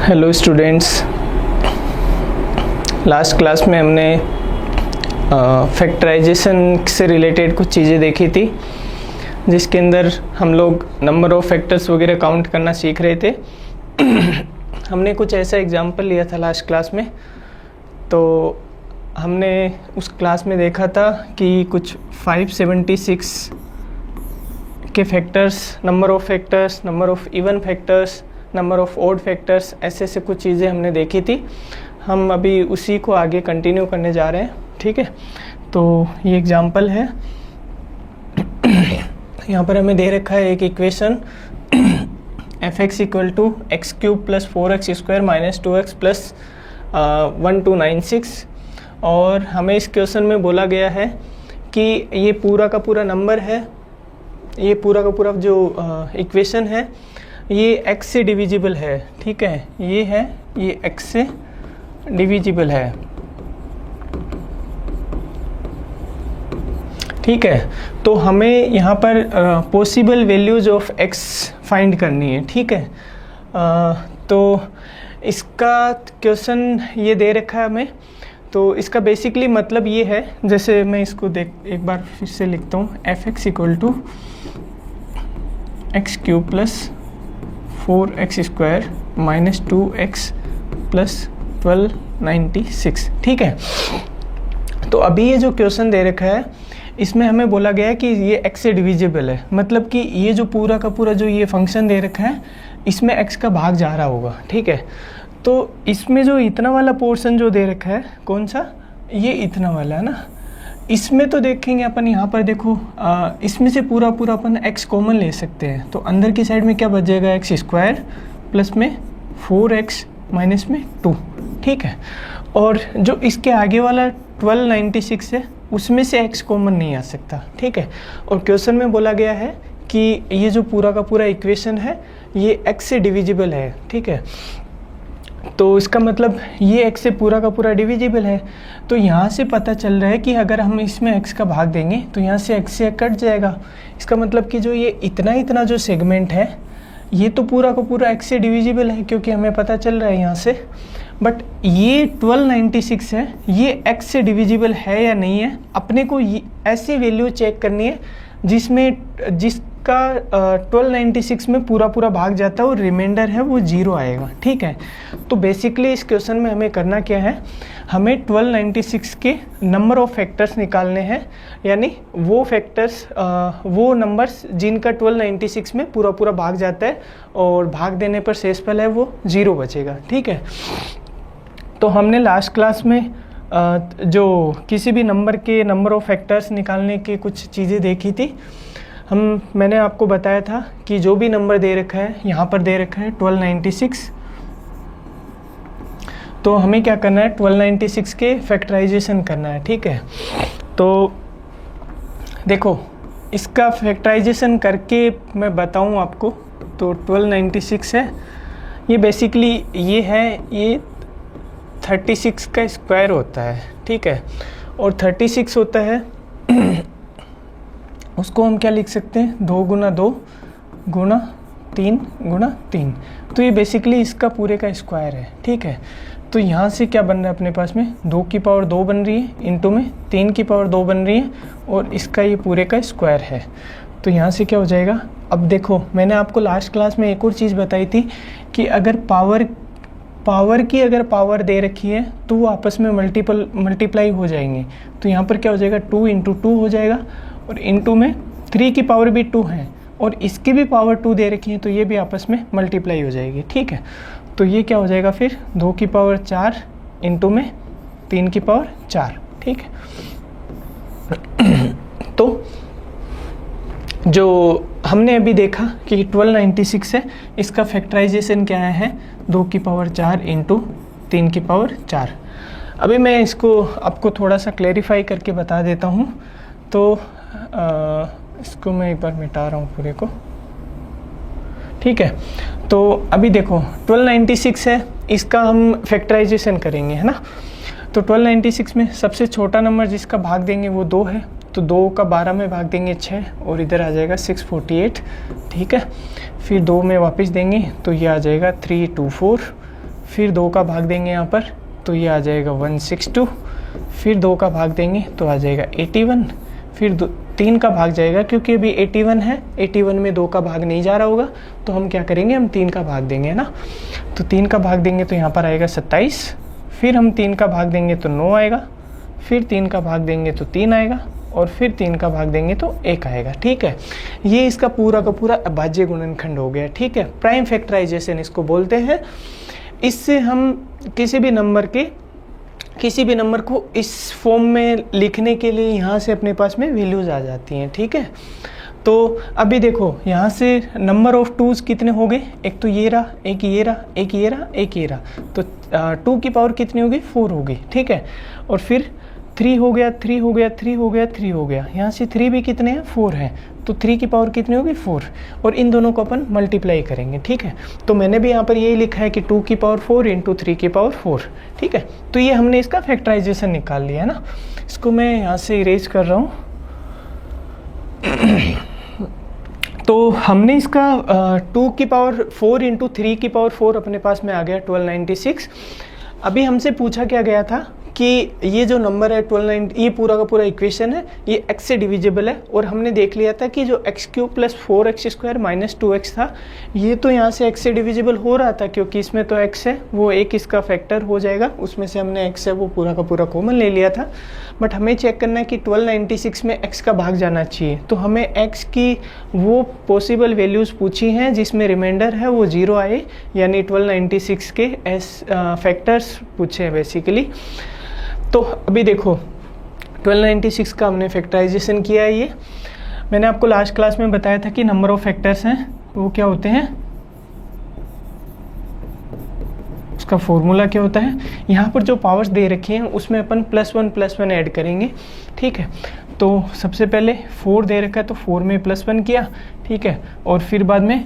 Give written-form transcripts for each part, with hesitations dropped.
Hello students, last class में हमने factorisation से रिलेटेड कुछ चीज़ें देखी थी, जिसके अंदर हम लोग नंबर ऑफ फैक्टर्स वगैरह काउंट करना सीख रहे थे। हमने कुछ ऐसा एग्जांपल लिया था लास्ट क्लास में। तो हमने उस क्लास में देखा था कि कुछ 576 के factors, number of factors, number of even factors, number of odd factors, ऐसे कुछ चीज़ें हमने देखी थी। हम अभी उसी को आगे कंटिन्यू करने जा रहे हैं, ठीक है। तो ये एग्जांपल है, यहाँ पर हमें दे रखा है एक equation f(x) = x³ + 4x² - 2x + 1296, और हमें इस क्वेश्चन में बोला गया है कि ये पूरा का पूरा नंबर है, ये पूरा का पूरा जो इक्वेशन है ये x से डिविजिबल है, ठीक है। ये x से डिविजिबल है, ठीक है। तो हमें यहाँ पर possible values of x find करनी है, ठीक है। तो इसका क्वेश्चन ये दे रखा है हमें। तो इसका बेसिकली मतलब ये है, जैसे मैं इसको एक बार फिर से लिखता हूँ, f(x) = x³ + 4x² - 2x + 1296, ठीक है। तो अभी ये जो क्वेश्चन दे रखा है, इसमें हमें बोला गया है कि ये x से डिविजिबल है, मतलब कि ये जो पूरा का पूरा जो ये फंक्शन दे रखा है, इसमें x का भाग जा रहा होगा, ठीक है। तो इसमें जो इतना वाला पोर्शन जो दे रखा है, कौन सा, ये इतना वाला है ना, इसमें तो देखेंगे अपन, यहाँ पर देखो इसमें से पूरा अपन x कॉमन ले सकते हैं। तो अंदर की साइड में क्या बच जाएगा, x² प्लस में 4x माइनस में 2, ठीक है। और जो इसके आगे वाला 1296 है, उसमें से x कॉमन नहीं आ सकता, ठीक है। और क्वेश्चन में बोला गया है कि ये जो पूरा का पूरा इक्वेशन है ये x से डिविजिबल है, ठीक है। तो इसका मतलब ये x से पूरा का पूरा डिविजिबल है। तो यहाँ से पता चल रहा है कि अगर हम इसमें x का भाग देंगे तो यहाँ से x से कट जाएगा। इसका मतलब कि जो ये इतना जो सेगमेंट है, ये तो पूरा का पूरा x से डिविजिबल है, क्योंकि हमें पता चल रहा है यहाँ से। बट ये 1296 है, ये x से डिविजिबल है या नहीं है, अपने को ऐसी वैल्यू चेक करनी है जिसका 1296 में पूरा भाग जाता है और रिमाइंडर है वो 0 आएगा, ठीक है। तो बेसिकली इस क्वेश्चन में हमें करना क्या है, हमें 1296 के नंबर ऑफ फैक्टर्स निकालने हैं, यानी वो फैक्टर्स, वो नंबर्स जिनका 1296 में पूरा भाग जाता है और भाग देने पर शेषफल है वो 0 बचेगा, ठीक है। तो हमने लास्ट क्लास में जो किसी भी नंबर के नंबर ऑफ फैक्टर्स निकालने की कुछ चीज़ें देखी थी। मैंने आपको बताया था कि जो भी नंबर दे रखा है, यहाँ पर दे रखा है 1296, तो हमें क्या करना है, 1296 के फैक्टराइजेशन करना है, ठीक है। तो देखो, इसका फैक्टराइजेशन करके मैं बताऊँ आपको। तो 1296 है, ये बेसिकली ये 36 का स्क्वायर होता है, ठीक है। और 36 होता है, उसको हम क्या लिख सकते हैं, 2 × 2 × 3 × 3। तो ये बेसिकली इसका पूरे का स्क्वायर है, ठीक है। तो यहाँ से क्या बन रहा है अपने पास में, 2 की पावर 2 बन रही है, इंटू में 3 की पावर 2 बन रही है, और इसका ये पूरे का स्क्वायर है। तो यहाँ से क्या हो जाएगा, अब देखो मैंने आपको लास्ट क्लास में एक और चीज़ बताई थी कि अगर पावर की अगर पावर दे रखी है तो वो आपस में मल्टीप्लाई हो जाएंगे। तो यहाँ पर क्या हो जाएगा, 2 × 2 हो जाएगा, और इंटू में 3 की पावर भी 2 है और इसकी भी पावर 2 दे रखी है, तो ये भी आपस में मल्टीप्लाई हो जाएगी, ठीक है। तो ये क्या हो जाएगा फिर, 2 की पावर 4 इंटू में 3 की पावर 4, ठीक है। तो जो हमने अभी देखा कि 1296 है, इसका फैक्टराइजेशन क्या है, 2 की पावर 4 इंटू 3 की पावर 4। अभी मैं इसको आपको थोड़ा सा क्लेरिफाई करके बता देता हूँ। तो इसको मैं एक बार मिटा रहा हूँ पूरे को, ठीक है। तो अभी देखो 1296 है, इसका हम फैक्टराइजेशन करेंगे, है ना। तो 1296 में सबसे छोटा नंबर जिसका भाग देंगे वो 2 है, तो 2 का 12 में भाग देंगे 6, और इधर आ जाएगा 648, ठीक है। फिर 2 में वापस देंगे तो ये आ जाएगा 324, फिर 2 का भाग देंगे यहाँ पर तो ये आ जाएगा 162, फिर 2 का भाग देंगे तो आ जाएगा 81, फिर 3 का भाग जाएगा क्योंकि अभी 81 है, 81 में 2 का भाग नहीं जा रहा होगा तो हम क्या करेंगे, हम 3 का भाग देंगे ना। तो 3 का भाग देंगे तो यहाँ पर आएगा 27, फिर हम 3 का भाग देंगे तो 9 आएगा, फिर 3 का भाग देंगे तो 3 आएगा, और फिर 3 का भाग देंगे तो 1 आएगा। ठीक है, ये इसका पूरा का पूरा अभाज्य गुणनखंड हो गया। ठीक है, प्राइम फैक्टराइजेशन इसको बोलते हैं। इससे हम किसी भी नंबर को इस फॉर्म में लिखने के लिए यहाँ से अपने पास में वैल्यूज आ जाती हैं। ठीक है, तो अभी देखो यहाँ से नंबर ऑफ टूज कितने हो गए, एक तो ये रहा, एक ये रहा, एक ये रहा, एक ये रहा, तो 2 की पावर कितनी होगी, 4 होगी। ठीक है, और फिर 3 हो गया, 3 हो गया, 3 हो गया, 3 हो गया, यहाँ से 3 भी कितने हैं, 4 हैं, तो 3 की पावर कितनी होगी, 4, और इन दोनों को अपन मल्टीप्लाई करेंगे। ठीक है, तो मैंने भी यहाँ पर यही लिखा है कि 2 की पावर 4 इंटू 3 की पावर 4। ठीक है, तो ये हमने इसका फैक्टराइजेशन निकाल लिया है ना। इसको मैं यहाँ से इरेज कर रहा हूँ। तो हमने इसका 2 की पावर 4 इंटू 3 की पावर 4 अपने पास में आ गया 1296। अभी हमसे पूछा क्या गया था कि ये जो नंबर है 1290, ये पूरा का पूरा इक्वेशन है, ये x से डिविजिबल है, और हमने देख लिया था कि जो x³ plus 4x² minus 2x था, ये तो यहाँ से x से डिविजिबल हो रहा था क्योंकि इसमें तो x है, वो एक इसका फैक्टर हो जाएगा, उसमें से हमने x है वो पूरा का पूरा कॉमन ले लिया था। बट हमें चेक करना है कि 1296 में x का भाग जाना चाहिए, तो हमें x की वो पॉसिबल वैल्यूज़ पूछी हैं जिसमें रिमाइंडर है वो 0 आए, यानी 1296 के फैक्टर्स पूछे हैं बेसिकली। तो अभी देखो 1296 का हमने फैक्टराइजेशन किया है। ये मैंने आपको लास्ट क्लास में बताया था कि नंबर ऑफ फैक्टर्स हैं वो क्या होते हैं, उसका फॉर्मूला क्या होता है। यहाँ पर जो पावर्स दे रखी हैं उसमें अपन +1 ऐड करेंगे। ठीक है, तो सबसे पहले 4 दे रखा है तो 4 में +1 किया। ठीक है, और फिर बाद में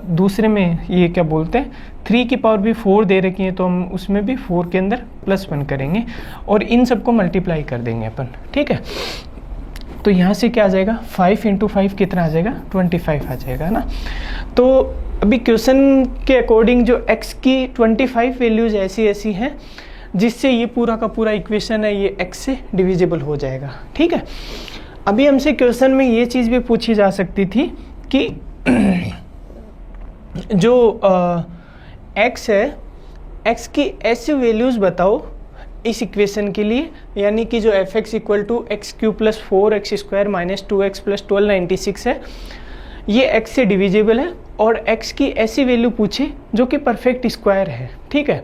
दूसरे में ये क्या बोलते हैं 3 की पावर भी 4 दे रखी है तो हम उसमें भी 4 के अंदर +1 करेंगे और इन सबको मल्टीप्लाई कर देंगे अपन। ठीक है, तो यहाँ से क्या आ जाएगा, 5 इंटू 5 कितना आ जाएगा, 25 आ जाएगा ना। तो अभी क्वेश्चन के अकॉर्डिंग जो x की 25 वैल्यूज ऐसी हैं जिससे ये पूरा का पूरा इक्वेशन है ये x से डिविजिबल हो जाएगा। ठीक है, अभी हमसे क्वेश्चन में ये चीज़ भी पूछी जा सकती थी कि जो x है, x की ऐसी वैल्यूज़ बताओ इस इक्वेशन के लिए, यानी कि जो f(x) = x³ plus 4x² minus 2x plus 1296 है, ये x से डिविजिबल है, और x की ऐसी वैल्यू पूछे जो कि परफेक्ट स्क्वायर है। ठीक है,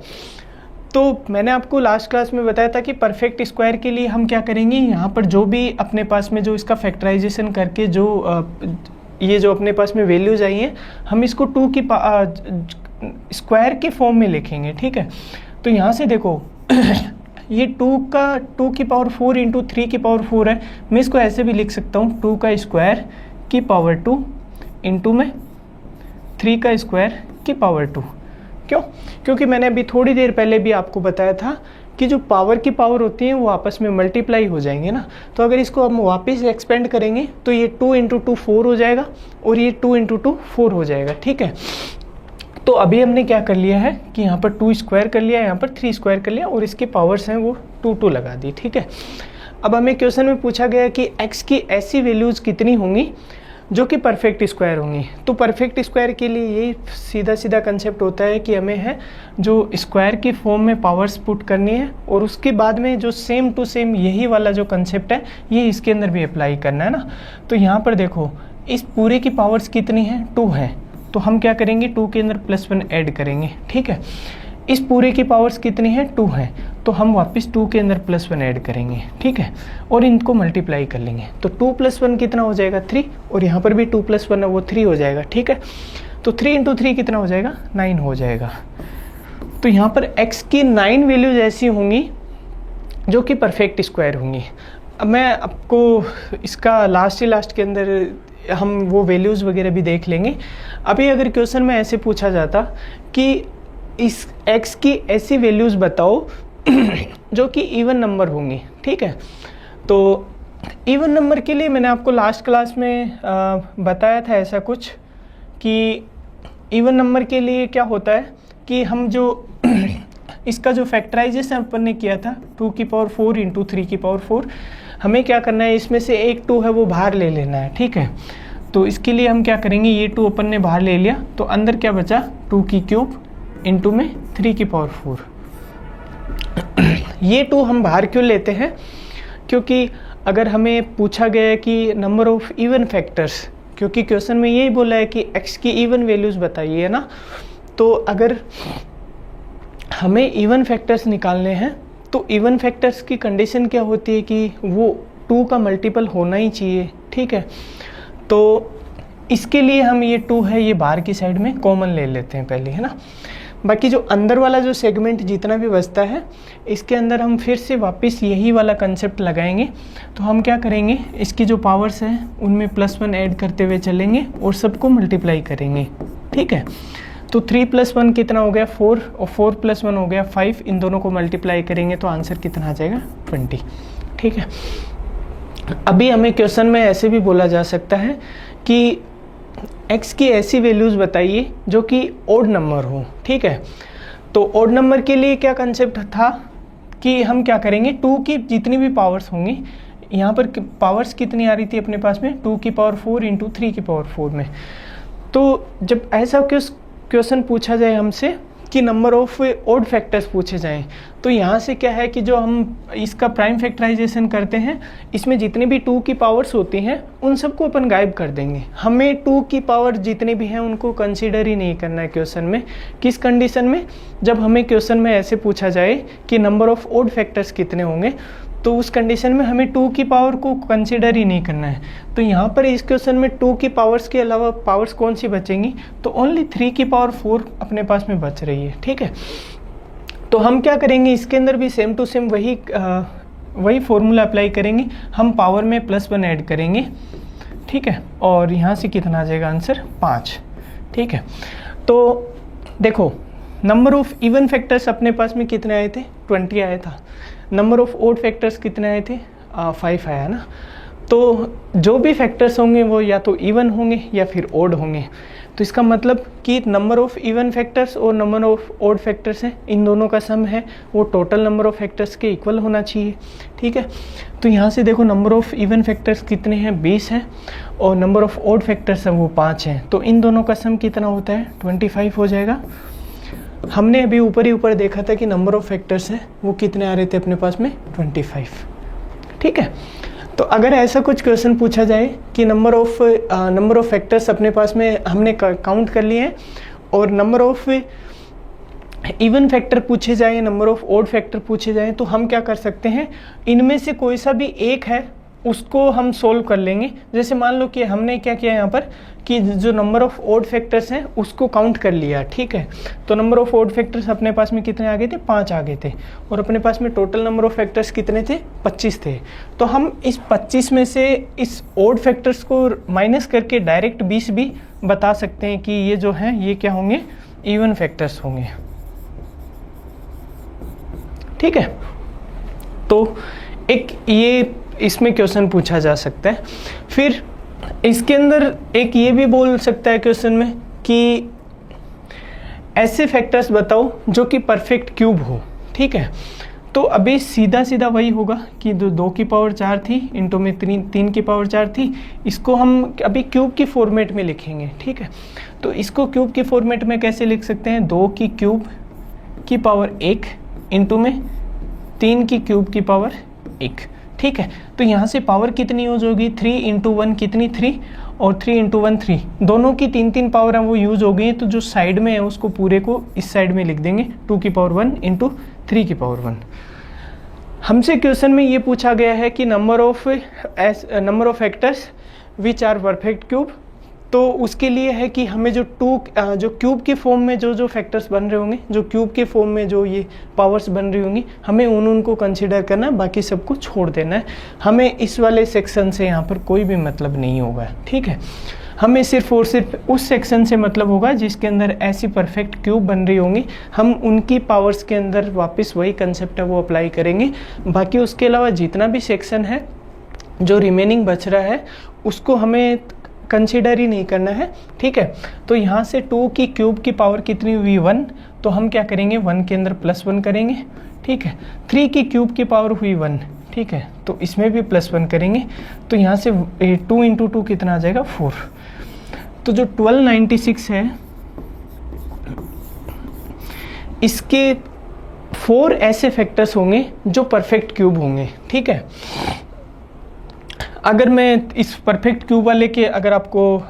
तो मैंने आपको लास्ट क्लास में बताया था कि परफेक्ट स्क्वायर के लिए हम क्या करेंगे, यहाँ पर जो भी अपने पास में जो इसका फैक्टराइजेशन करके जो ये जो अपने पास में वैल्यूज आई हैं, हम इसको 2 की स्क्वायर के फॉर्म में लिखेंगे। ठीक है, तो यहाँ से देखो ये 2 की पावर 4 इंटू 3 की पावर 4 है, मैं इसको ऐसे भी लिख सकता हूँ 2 का स्क्वायर की पावर 2 इंटू में 3 का स्क्वायर की पावर 2। क्यों? क्योंकि मैंने अभी थोड़ी देर पहले भी आपको बताया था कि जो पावर की पावर होती है वो आपस में मल्टीप्लाई हो जाएंगे ना। तो अगर इसको हम वापस एक्सपेंड करेंगे तो ये 2 इंटू 2 4 हो जाएगा और ये 2 इंटू 2 4 हो जाएगा। ठीक है, तो अभी हमने क्या कर लिया है कि यहाँ पर 2 स्क्वायर कर लिया, यहाँ पर 3 स्क्वायर कर लिया और इसके पावर्स हैं वो 2 लगा दी। ठीक है, अब हमें क्वेश्चन में पूछा गया कि x की ऐसी वैल्यूज़ कितनी होंगी जो कि परफेक्ट स्क्वायर होंगी। तो परफेक्ट स्क्वायर के लिए ये सीधा कंसेप्ट होता है कि हमें है जो स्क्वायर की फॉर्म में पावर्स पुट करनी है और उसके बाद में जो सेम टू सेम यही वाला जो कंसेप्ट है ये इसके अंदर भी अप्लाई करना है ना। तो यहाँ पर देखो इस पूरे की पावर्स कितनी है, 2 है, तो हम क्या करेंगे 2 के अंदर +1 ऐड करेंगे। ठीक है, इस पूरे की पावर्स कितनी है, 2 है, तो हम वापस 2 के अंदर +1 ऐड करेंगे। ठीक है, और इनको मल्टीप्लाई कर लेंगे तो 2 + 1 कितना हो जाएगा, 3, और यहाँ पर भी 2 + 1 है वो 3 हो जाएगा। ठीक है, तो 3 इंटू 3 कितना हो जाएगा, 9 हो जाएगा। तो यहाँ पर x की 9 वैल्यूज ऐसी होंगी जो कि परफेक्ट स्क्वायर होंगी। अब मैं आपको इसका लास्ट के अंदर हम वो वैल्यूज़ वगैरह भी देख लेंगे। अभी अगर क्वेश्चन में ऐसे पूछा जाता कि इस x की ऐसी वैल्यूज़ बताओ जो कि इवन नंबर होंगी। ठीक है, तो इवन नंबर के लिए मैंने आपको लास्ट क्लास में बताया था ऐसा कुछ कि इवन नंबर के लिए क्या होता है कि हम जो इसका जो फैक्टराइजेशन अपन ने किया था 2⁴ इंटू 3⁴, हमें क्या करना है, इसमें से एक 2 है वो बाहर ले लेना है, ठीक है। तो इसके लिए हम क्या करेंगे, ये 2 अपन ने बाहर ले लिया, तो अंदर क्या बचा 2³ इंटू में 3⁴। ये 2 हम बाहर क्यों लेते हैं, क्योंकि अगर हमें पूछा गया है कि नंबर ऑफ इवन फैक्टर्स, क्योंकि क्वेश्चन में यही बोला है कि x की इवन वैल्यूज़ बताइए, है ना। तो अगर हमें इवन फैक्टर्स निकालने हैं तो इवन फैक्टर्स की कंडीशन क्या होती है कि वो 2 का मल्टीपल होना ही चाहिए, ठीक है। तो इसके लिए हम ये 2 है ये बाहर की साइड में कॉमन ले लेते हैं पहले, है ना। बाकी जो अंदर वाला जो सेगमेंट जितना भी बचता है, इसके अंदर हम फिर से वापस यही वाला कंसेप्ट लगाएंगे। तो हम क्या करेंगे, इसकी जो पावर्स हैं उनमें +1 ऐड करते हुए चलेंगे और सबको मल्टीप्लाई करेंगे, ठीक है। तो 3 + 1 कितना हो गया 4, और 4 + 1 हो गया 5। इन दोनों को मल्टीप्लाई करेंगे तो आंसर कितना आ जाएगा 20, ठीक है। अभी हमें क्वेश्चन में ऐसे भी बोला जा सकता है कि x की ऐसी वैल्यूज़ बताइए जो कि ओड नंबर हो, ठीक है। तो ओड नंबर के लिए क्या कंसेप्ट था कि हम क्या करेंगे, 2 की जितनी भी पावर्स होंगी, यहाँ पर पावर्स कितनी आ रही थी अपने पास में 2⁴ इंटू 3⁴ में। तो जब ऐसा क्वेश्चन पूछा जाए हमसे कि नंबर ऑफ ओड फैक्टर्स पूछे जाएं, तो यहाँ से क्या है कि जो हम इसका प्राइम फैक्टराइजेशन करते हैं, इसमें जितनी भी 2 की पावर्स होती हैं उन सबको अपन गायब कर देंगे। हमें 2 की पावर जितनी भी हैं उनको कंसीडर ही नहीं करना है क्वेश्चन में। किस कंडीशन में, जब हमें क्वेश्चन में ऐसे पूछा जाए कि नंबर ऑफ ओड फैक्टर्स कितने होंगे, तो उस कंडीशन में हमें 2 की पावर को कंसीडर ही नहीं करना है। तो यहाँ पर इस क्वेश्चन में 2 की पावर्स के अलावा पावर्स कौन सी बचेंगी, तो ओनली 3⁴ अपने पास में बच रही है, ठीक है। तो हम क्या करेंगे, इसके अंदर भी सेम टू सेम वही फॉर्मूला अप्लाई करेंगे। हम पावर में +1 ऐड करेंगे, ठीक है, और यहाँ से कितना आ जाएगा आंसर 5, ठीक है। तो देखो नंबर ऑफ इवन फैक्टर्स अपने पास में कितने आए थे 20 आया था, नंबर ऑफ ओड फैक्टर्स कितने आए थे 5 आया ना। तो जो भी फैक्टर्स होंगे वो या तो इवन होंगे या फिर ओड होंगे। तो इसका मतलब कि नंबर ऑफ इवन फैक्टर्स और नंबर ऑफ ओड फैक्टर्स हैं, इन दोनों का सम है वो टोटल नंबर ऑफ फैक्टर्स के इक्वल होना चाहिए, ठीक है। तो यहाँ से देखो नंबर ऑफ इवन फैक्टर्स कितने हैं 20 हैं, और नंबर ऑफ ओड फैक्टर्स हैं वो 5 हैं। तो इन दोनों का सम कितना होता है 25 हो जाएगा। हमने अभी ऊपर ही ऊपर देखा था कि नंबर ऑफ फैक्टर्स हैं वो कितने आ रहे थे अपने पास में 25, ठीक है। तो अगर ऐसा कुछ क्वेश्चन पूछा जाए कि नंबर ऑफ फैक्टर्स अपने पास में हमने काउंट कर लिए हैं और नंबर ऑफ इवन फैक्टर पूछे जाए, नंबर ऑफ ओड फैक्टर पूछे जाए, तो हम क्या कर सकते हैं, इनमें से कोई सा भी एक है उसको हम सोल्व कर लेंगे। जैसे मान लो कि हमने क्या किया यहाँ पर कि जो नंबर ऑफ ओड फैक्टर्स हैं उसको काउंट कर लिया, ठीक है। तो नंबर ऑफ ओड फैक्टर्स अपने पास में कितने आ गए थे 5 आ गए थे, और अपने पास में टोटल नंबर ऑफ फैक्टर्स कितने थे 25 थे। तो हम इस 25 में से इस ओड फैक्टर्स को माइनस करके डायरेक्ट 20 भी बता सकते हैं कि ये जो हैं ये क्या होंगे इवन फैक्टर्स होंगे, ठीक है। तो एक ये इसमें क्वेश्चन पूछा जा सकता है। फिर इसके अंदर एक ये भी बोल सकता है क्वेश्चन में कि ऐसे फैक्टर्स बताओ जो कि परफेक्ट क्यूब हो, ठीक है। तो अभी सीधा सीधा वही होगा कि 2 की पावर 4 थी इंटू में 3 की पावर 4 थी, इसको हम अभी क्यूब की फॉर्मेट में लिखेंगे, ठीक है। तो इसको क्यूब की फॉर्मेट में कैसे लिख सकते हैं, 2 की क्यूब की पावर 1 इंटू में 3 की क्यूब की पावर 1, ठीक है। तो यहाँ से पावर कितनी यूज होगी 3 इंटू 1 कितनी 3, और 3 इंटू 1 3, दोनों की 3 पावर है वो यूज हो गई। तो जो साइड में है उसको पूरे को इस साइड में लिख देंगे 2 की पावर 1 इंटू 3 की पावर 1। हमसे क्वेश्चन में ये पूछा गया है कि number of factors which are perfect cube. तो उसके लिए है कि हमें जो क्यूब के फॉर्म में जो फैक्टर्स बन रहे होंगे, जो क्यूब के फॉर्म में जो ये पावर्स बन रही होंगी, हमें उनको कंसीडर करना है, बाकी सबको छोड़ देना है। हमें इस वाले सेक्शन से यहाँ पर कोई भी मतलब नहीं होगा, ठीक है। हमें सिर्फ और सिर्फ उस सेक्शन से मतलब होगा जिसके अंदर ऐसी परफेक्ट क्यूब बन रही होंगी, हम उनकी पावर्स के अंदर वापस वही कंसेप्ट है वो अप्लाई करेंगे। बाकी उसके अलावा जितना भी सेक्शन है जो रिमेनिंग बच रहा है उसको हमें कंसीडर ही नहीं करना है, ठीक है। तो यहाँ से 2 की क्यूब की पावर कितनी हुई 1, तो हम क्या करेंगे 1 के अंदर +1 करेंगे, ठीक है। 3 की क्यूब की पावर हुई 1, ठीक है, तो इसमें भी +1 करेंगे, तो यहाँ से 2 × 2 कितना आ जाएगा 4। तो जो 1296 है इसके 4 ऐसे फैक्टर्स होंगे जो परफेक्ट क्यूब होंगे, ठीक है। अगर मैं इस परफेक्ट क्यूब वाले के अगर आपको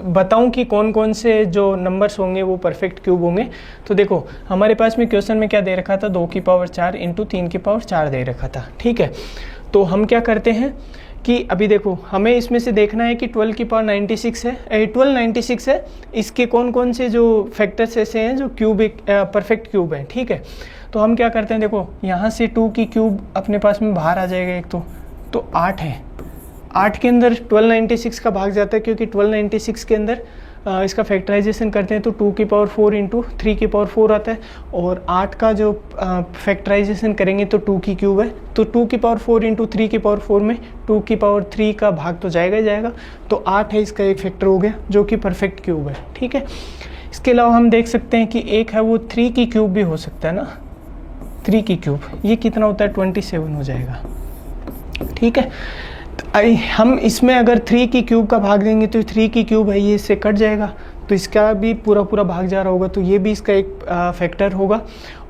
बताऊं कि कौन कौन से जो नंबर्स होंगे वो परफेक्ट क्यूब होंगे, तो देखो हमारे पास में क्वेश्चन में क्या दे रखा था, 2 की पावर 4 × 3 की पावर 4 दे रखा था, ठीक है। तो हम क्या करते हैं कि अभी देखो हमें इसमें से देखना है कि 12 की पावर 96 है, 1296 है, इसके कौन कौन से जो फैक्टर्स ऐसे हैं जो क्यूब परफेक्ट क्यूब है, ठीक है। तो हम क्या करते हैं, देखो यहाँ से 2 की क्यूब अपने पास में बाहर आ जाएगा एक, तो 8 है, 8 के अंदर 1296 का भाग जाता है, क्योंकि 1296 के अंदर इसका फैक्टराइजेशन करते हैं तो 2 की पावर 4 × 3 की पावर 4 आता है, और 8 का जो फैक्टराइजेशन करेंगे तो 2 की क्यूब है, तो 2 की पावर 4 × 3 की पावर 4 में 2 की पावर 3 का भाग तो जाएगा ही जाएगा, तो 8 है, इसका एक फैक्टर हो गया जो कि परफेक्ट क्यूब है, ठीक है। इसके अलावा हम देख सकते हैं कि एक है वो 3 की क्यूब भी हो सकता है ना, 3 की क्यूब, ये कितना होता है 27 हो जाएगा, ठीक है। हम इसमें अगर 3 की क्यूब का भाग देंगे तो 3 की क्यूब है, ये इससे कट जाएगा, तो इसका भी पूरा पूरा भाग जा रहा होगा, तो ये भी इसका एक फैक्टर होगा,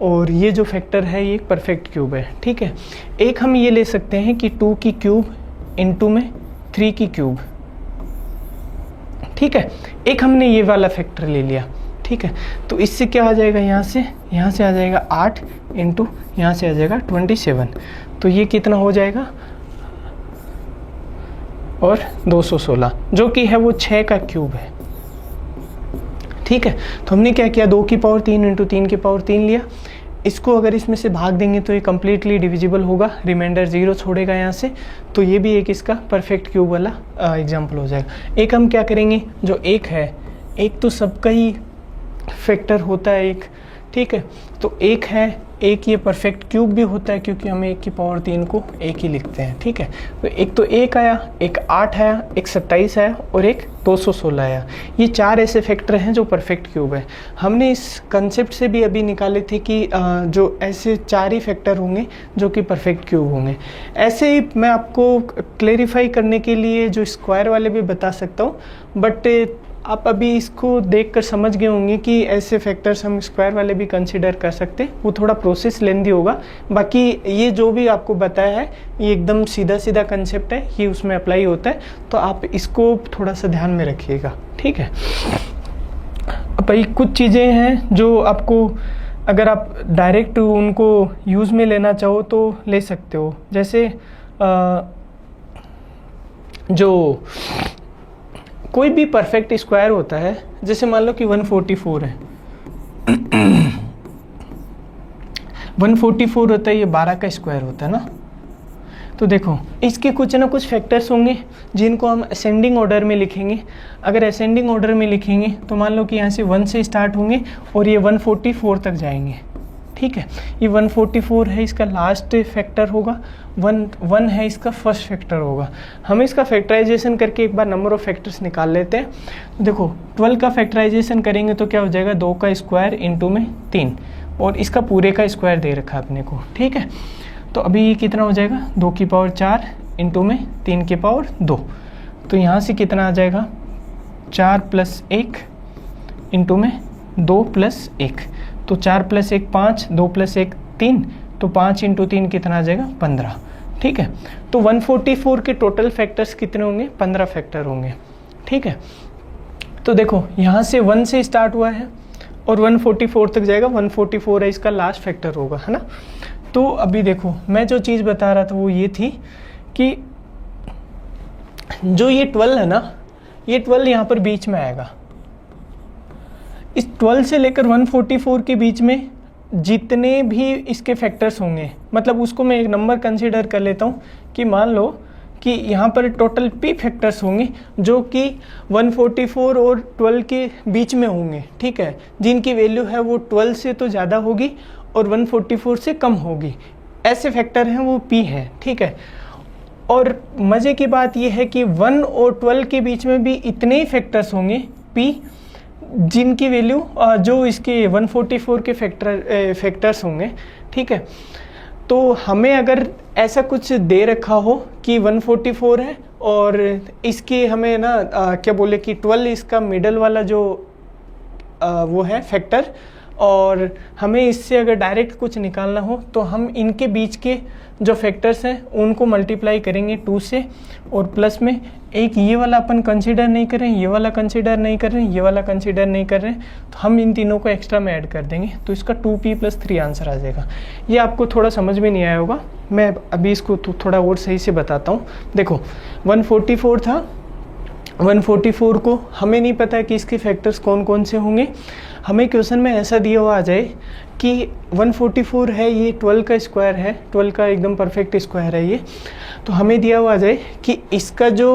और ये जो फैक्टर है ये एक परफेक्ट क्यूब है, ठीक है। एक हम ये ले सकते हैं कि 2 की क्यूब × में 3 की क्यूब, ठीक है, एक हमने ये वाला फैक्टर ले लिया, ठीक है। तो इससे क्या आ जाएगा, यहाँ से आ जाएगा 8 × यहाँ से आ जाएगा 27, तो ये कितना हो जाएगा, और 216 जो कि है वो 6 का क्यूब है, ठीक है। तो हमने क्या किया, 2 की पावर 3 × 3 की पावर 3 लिया, इसको अगर इसमें से भाग देंगे तो ये कम्प्लीटली डिविजिबल होगा, रिमाइंडर 0 छोड़ेगा यहाँ से, तो ये भी एक इसका परफेक्ट क्यूब वाला एग्जाम्पल हो जाएगा। एक हम क्या करेंगे, जो एक है, एक तो सबका ही फैक्टर होता है एक, ठीक है, तो एक है, एक ये परफेक्ट क्यूब भी होता है क्योंकि हम 1 की पावर 3 को 1 ही लिखते हैं, ठीक है। तो एक तो 1 आया, एक 8 आया, एक 27 आया, और एक 216 आया, ये 4 ऐसे फैक्टर हैं जो परफेक्ट क्यूब है। हमने इस कंसेप्ट से भी अभी निकाले थे कि जो ऐसे 4 ही फैक्टर होंगे जो कि परफेक्ट क्यूब होंगे। ऐसे ही मैं आपको क्लेरिफाई करने के लिए जो स्क्वायर वाले भी बता सकता हूँ, बट आप अभी इसको देखकर समझ गए होंगे कि ऐसे फैक्टर्स हम स्क्वायर वाले भी कंसीडर कर सकते हैं, वो थोड़ा प्रोसेस लेंदी होगा। बाकी ये जो भी आपको बताया है ये एकदम सीधा सीधा कंसेप्ट है, ये उसमें अप्लाई होता है, तो आप इसको थोड़ा सा ध्यान में रखिएगा, ठीक है। भाई कुछ चीज़ें हैं जो आपको अगर आप डायरेक्ट उनको यूज़ में लेना चाहो तो ले सकते हो, जैसे जो कोई भी परफेक्ट स्क्वायर होता है, जैसे मान लो कि 144 है 144 होता है, ये 12 का स्क्वायर होता है ना। तो देखो इसके कुछ ना कुछ फैक्टर्स होंगे जिनको हम असेंडिंग ऑर्डर में लिखेंगे। अगर असेंडिंग ऑर्डर में लिखेंगे तो मान लो कि यहाँ से 1 से स्टार्ट होंगे और ये 144 तक जाएंगे, ठीक है। ये 144 है, इसका लास्ट फैक्टर होगा, 1 है, इसका फर्स्ट फैक्टर होगा। हम इसका फैक्टराइजेशन करके एक बार नंबर ऑफ फैक्टर्स निकाल लेते हैं। तो देखो 12 का फैक्टराइजेशन करेंगे तो क्या हो जाएगा, 2 का स्क्वायर इंटू में 3, और इसका पूरे का स्क्वायर दे रखा है अपने को, ठीक है। तो अभी ये कितना हो जाएगा, 2 की पावर 4 इंटू में 3 की पावर 2, तो यहाँ से कितना आ जाएगा 4 + 1 इंटू में 2 + 1, तो 4 + 1 5, 2 + 1 3, तो 5 इंटू 3 कितना आ जाएगा 15, ठीक है। तो 144 के टोटल फैक्टर्स कितने होंगे, 15 फैक्टर होंगे, ठीक है। तो देखो यहाँ से 1 से स्टार्ट हुआ है और 144 तक जाएगा, 144 है इसका लास्ट फैक्टर होगा, है ना। तो अभी देखो मैं जो चीज़ बता रहा था वो ये थी कि जो ये 12 है ना, ये 12 यहाँ पर बीच में आएगा। इस 12 से लेकर 144 के बीच में जितने भी इसके फैक्टर्स होंगे, मतलब उसको मैं एक नंबर कंसीडर कर लेता हूँ कि मान लो कि यहाँ पर टोटल p फैक्टर्स होंगे जो कि 144 और 12 के बीच में होंगे, ठीक है, जिनकी वैल्यू है वो 12 से तो ज़्यादा होगी और 144 से कम होगी। ऐसे फैक्टर हैं वो p है, ठीक है। और मज़े की बात यह है कि 1 और 12 के बीच में भी इतने ही फैक्टर्स होंगे p जिनकी वैल्यू जो इसके 144 के फैक्टर्स होंगे, ठीक है। तो हमें अगर ऐसा कुछ दे रखा हो कि 144 है और इसकी हमें ना क्या बोले कि 12 इसका मिडल वाला जो वो है फैक्टर, और हमें इससे अगर डायरेक्ट कुछ निकालना हो तो हम इनके बीच के जो फैक्टर्स हैं उनको मल्टीप्लाई करेंगे 2 से, और प्लस में एक ये वाला अपन कंसीडर नहीं कर रहे हैं, ये वाला कंसीडर नहीं कर रहे हैं, ये वाला कंसीडर नहीं कर रहे हैं, तो हम इन तीनों को एक्स्ट्रा में ऐड कर देंगे, तो इसका 2p + 3 आंसर आ जाएगा। ये आपको थोड़ा समझ में नहीं आया होगा, मैं अभी इसको थोड़ा और सही से बताता हूँ। देखो 144 था, 144 को हमें नहीं पता कि इसके फैक्टर्स कौन कौन से होंगे। हमें क्वेश्चन में ऐसा दिया हुआ आ जाए कि 144 है, ये 12 का स्क्वायर है, 12 का एकदम परफेक्ट स्क्वायर है ये, तो हमें दिया हुआ आ जाए कि इसका जो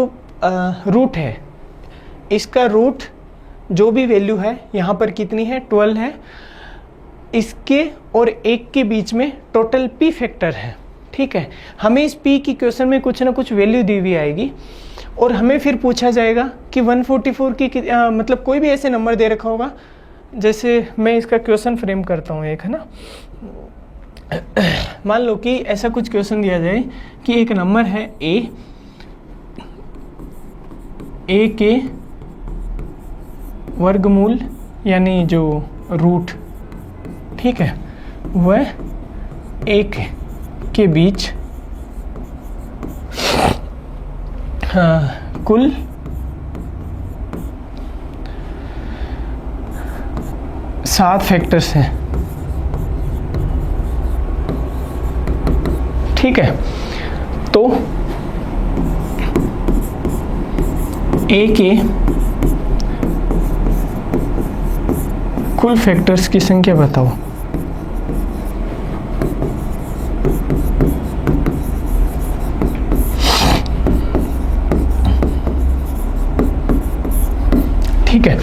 रूट है, इसका रूट जो भी वैल्यू है यहाँ पर कितनी है, 12 है, इसके और 1 के बीच में टोटल p फैक्टर है, ठीक है। हमें इस p की क्वेश्चन में कुछ ना कुछ वैल्यू दी हुई आएगी और हमें फिर पूछा जाएगा कि 144 की मतलब कोई भी ऐसे नंबर दे रखा होगा, जैसे मैं इसका क्वेश्चन फ्रेम करता हूँ एक, है ना। मान लो कि ऐसा कुछ क्वेश्चन दिया जाए कि एक नंबर है a के वर्गमूल यानी जो रूट, ठीक है, वह 1 के बीच कुल 7 फैक्टर्स हैं, ठीक है। तो a के कुल फैक्टर्स की संख्या बताओ। ठीक है,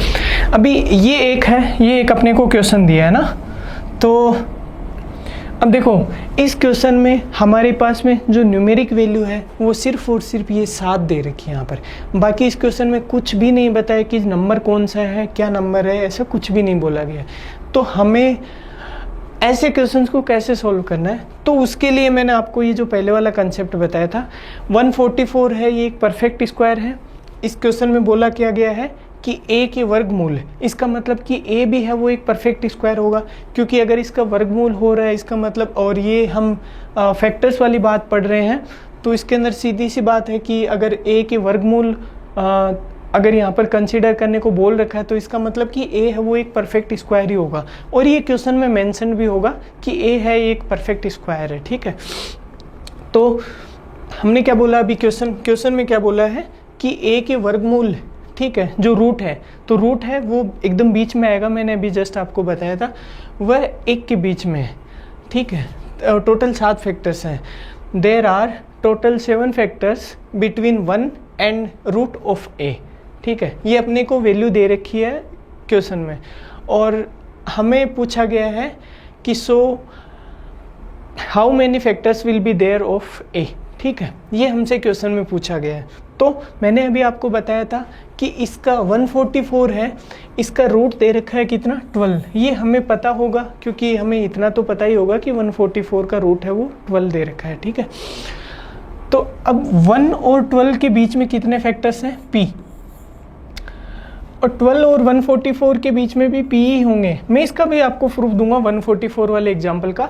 अभी ये एक है, ये एक अपने को क्वेश्चन दिया है ना। तो अब देखो इस क्वेश्चन में हमारे पास में जो न्यूमेरिक वैल्यू है वो सिर्फ और सिर्फ ये 7 दे रखी है यहाँ पर। बाकी इस क्वेश्चन में कुछ भी नहीं बताया कि नंबर कौन सा है, क्या नंबर है, ऐसा कुछ भी नहीं बोला गया। तो हमें ऐसे क्वेश्चंस को कैसे सॉल्व करना है, तो उसके लिए मैंने आपको ये जो पहले वाला कंसेप्ट बताया था, 144 है, ये एक परफेक्ट स्क्वायर है। इस क्वेश्चन में बोला क्या गया है कि a के वर्गमूल, इसका मतलब कि a भी है वो एक परफेक्ट स्क्वायर होगा, क्योंकि अगर इसका वर्गमूल हो रहा है इसका मतलब, और ये हम फैक्टर्स वाली बात पढ़ रहे हैं, तो इसके अंदर सीधी सी बात है कि अगर a के वर्गमूल अगर यहाँ पर कंसीडर करने को बोल रखा है तो इसका मतलब कि a है वो एक परफेक्ट स्क्वायर ही होगा, और ये क्वेश्चन में मेंशन भी होगा कि a है एक परफेक्ट स्क्वायर है, ठीक है। तो हमने क्या बोला अभी, क्वेश्चन में क्या बोला है कि a के वर्गमूल, ठीक है, जो रूट है, तो रूट है वो एकदम बीच में आएगा, मैंने अभी जस्ट आपको बताया था, वह 1 के बीच में है, ठीक है। टोटल 7 फैक्टर्स हैं, there are total 7 factors between 1 and root of a, ठीक है। ये अपने को वैल्यू दे रखी है क्वेश्चन में, और हमें पूछा गया है कि so how many factors will be there of a, ठीक है, ये हमसे क्वेश्चन में पूछा गया है। तो मैंने अभी आपको बताया था कि इसका 144 है, इसका रूट दे रखा है कितना, 12, ये हमें पता होगा क्योंकि हमें इतना तो पता ही होगा कि 144 का रूट है वो 12 दे रखा है, ठीक है। तो अब 1 और 12 के बीच में कितने फैक्टर्स हैं, p, और 12 और 144 के बीच में भी p ही होंगे। मैं इसका भी आपको प्रूफ दूंगा 144 वाले एग्जाम्पल का।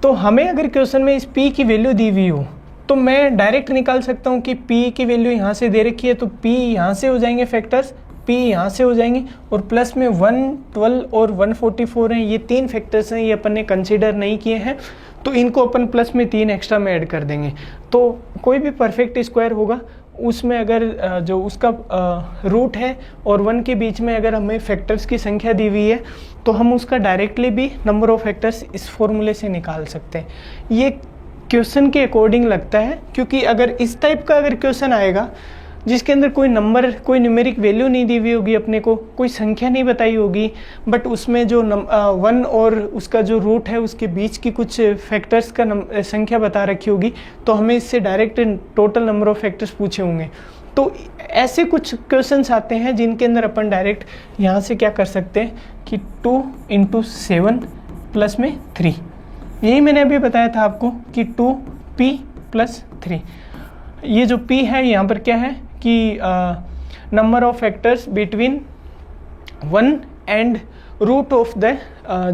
तो हमें अगर क्वेश्चन में इस p की वैल्यू दी हुई हो तो मैं डायरेक्ट निकाल सकता हूँ कि p की वैल्यू यहाँ से दे रखी है, तो p यहाँ से हो जाएंगे फैक्टर्स, p यहाँ से हो जाएंगे, और प्लस में 1, 12 और 144 हैं, ये 3 फैक्टर्स हैं, ये अपन ने कंसीडर नहीं किए हैं, तो इनको अपन प्लस में 3 एक्स्ट्रा में ऐड कर देंगे। तो कोई भी परफेक्ट स्क्वायर होगा उसमें अगर जो उसका रूट है और 1 के बीच में अगर हमें फैक्टर्स की संख्या दी हुई है तो हम उसका डायरेक्टली भी नंबर ऑफ फैक्टर्स इस फॉर्मूले से निकाल सकते हैं। ये क्वेश्चन के अकॉर्डिंग लगता है, क्योंकि अगर इस टाइप का अगर क्वेश्चन आएगा जिसके अंदर कोई नंबर, कोई न्यूमेरिक वैल्यू नहीं दी हुई होगी, अपने को कोई संख्या नहीं बताई होगी, बट उसमें जो 1 और उसका जो रूट है उसके बीच की कुछ फैक्टर्स का संख्या बता रखी होगी, तो हमें इससे direct total number of factors पूछे होंगे, तो ऐसे कुछ क्वेश्चंस आते हैं जिनके अंदर अपन डायरेक्ट यहाँ से क्या कर सकते हैं कि 2 × 7 प्लस में 3, यही मैंने अभी बताया था आपको कि 2p + 3। ये जो p है यहाँ पर क्या है कि number of factors between 1 and root of the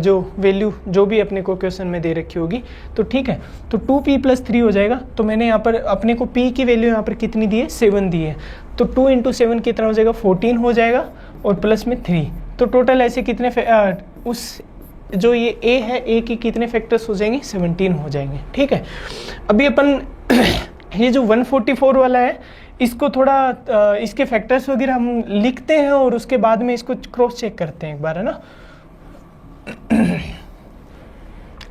जो वैल्यू जो भी अपने को क्वेश्चन में दे रखी होगी। तो ठीक है, तो 2p + 3 हो जाएगा। तो मैंने यहाँ पर अपने को p की वैल्यू यहाँ पर कितनी दी है, 7 दी है, तो 2 × 7 कितना हो जाएगा, 14 हो जाएगा, और प्लस में 3। तो टोटल ऐसे कितने उस जो ये a है, a की कितने फैक्टर्स हो जाएंगे, 17 हो जाएंगे। ठीक है, अभी अपन ये जो 144 वाला है इसको थोड़ा इसके फैक्टर्स वगैरह हम लिखते हैं और उसके बाद में इसको क्रॉस चेक करते हैं एक बार, है ना।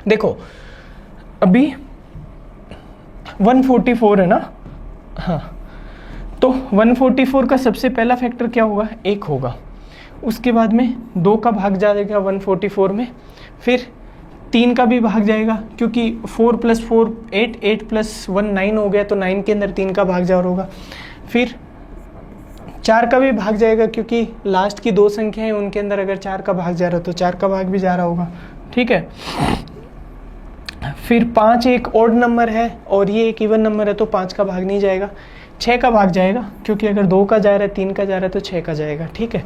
देखो अभी 144 है ना, हाँ, तो 144 का सबसे पहला फैक्टर क्या होगा, 1 होगा। उसके बाद में 2 का भाग जाएगा 144 में, फिर 3 का भी भाग जाएगा क्योंकि 4 + 4 8, 8 + 1 9 हो गया, तो 9 के अंदर 3 का भाग जा रहा होगा। फिर 4 का भी भाग जाएगा क्योंकि लास्ट की 2 संख्या है उनके अंदर अगर 4 का भाग जा रहा है तो 4 का भाग भी जा रहा होगा। ठीक है, फिर 5 एक ऑड नंबर है और ये एक इवन नंबर है तो 5 का भाग नहीं जाएगा। 6 का भाग जाएगा क्योंकि अगर 2 का जा रहा है, 3 का जा रहा है तो 6 का जाएगा। ठीक है,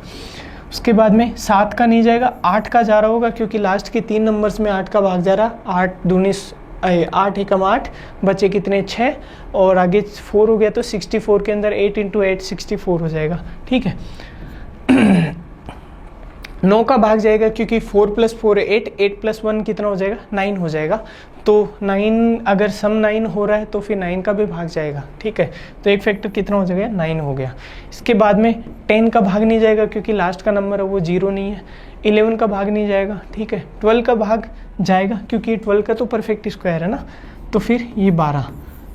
उसके बाद में 7 का नहीं जाएगा, 8 का जा रहा होगा क्योंकि लास्ट के 3 नंबर्स में 8 का भाग जा रहा। 8 दूनी 8 एकम 8, बचे कितने 6, और आगे 4 हो गया तो 64 के अंदर 8 × 8 64 हो जाएगा। ठीक है, 9 का भाग जाएगा क्योंकि 4 + 4 8, 8 + 1 कितना हो जाएगा, 9 हो जाएगा। तो 9 अगर सम 9 हो रहा है तो फिर 9 का भी भाग जाएगा। ठीक है, तो एक फैक्टर कितना हो जाएगा, 9 हो गया। इसके बाद में 10 का भाग नहीं जाएगा क्योंकि लास्ट का नंबर है वो 0 नहीं है। 11 का भाग नहीं जाएगा। ठीक है, 12 का भाग जाएगा क्योंकि 12 का तो परफेक्ट स्क्वायर है ना, तो फिर ये 12।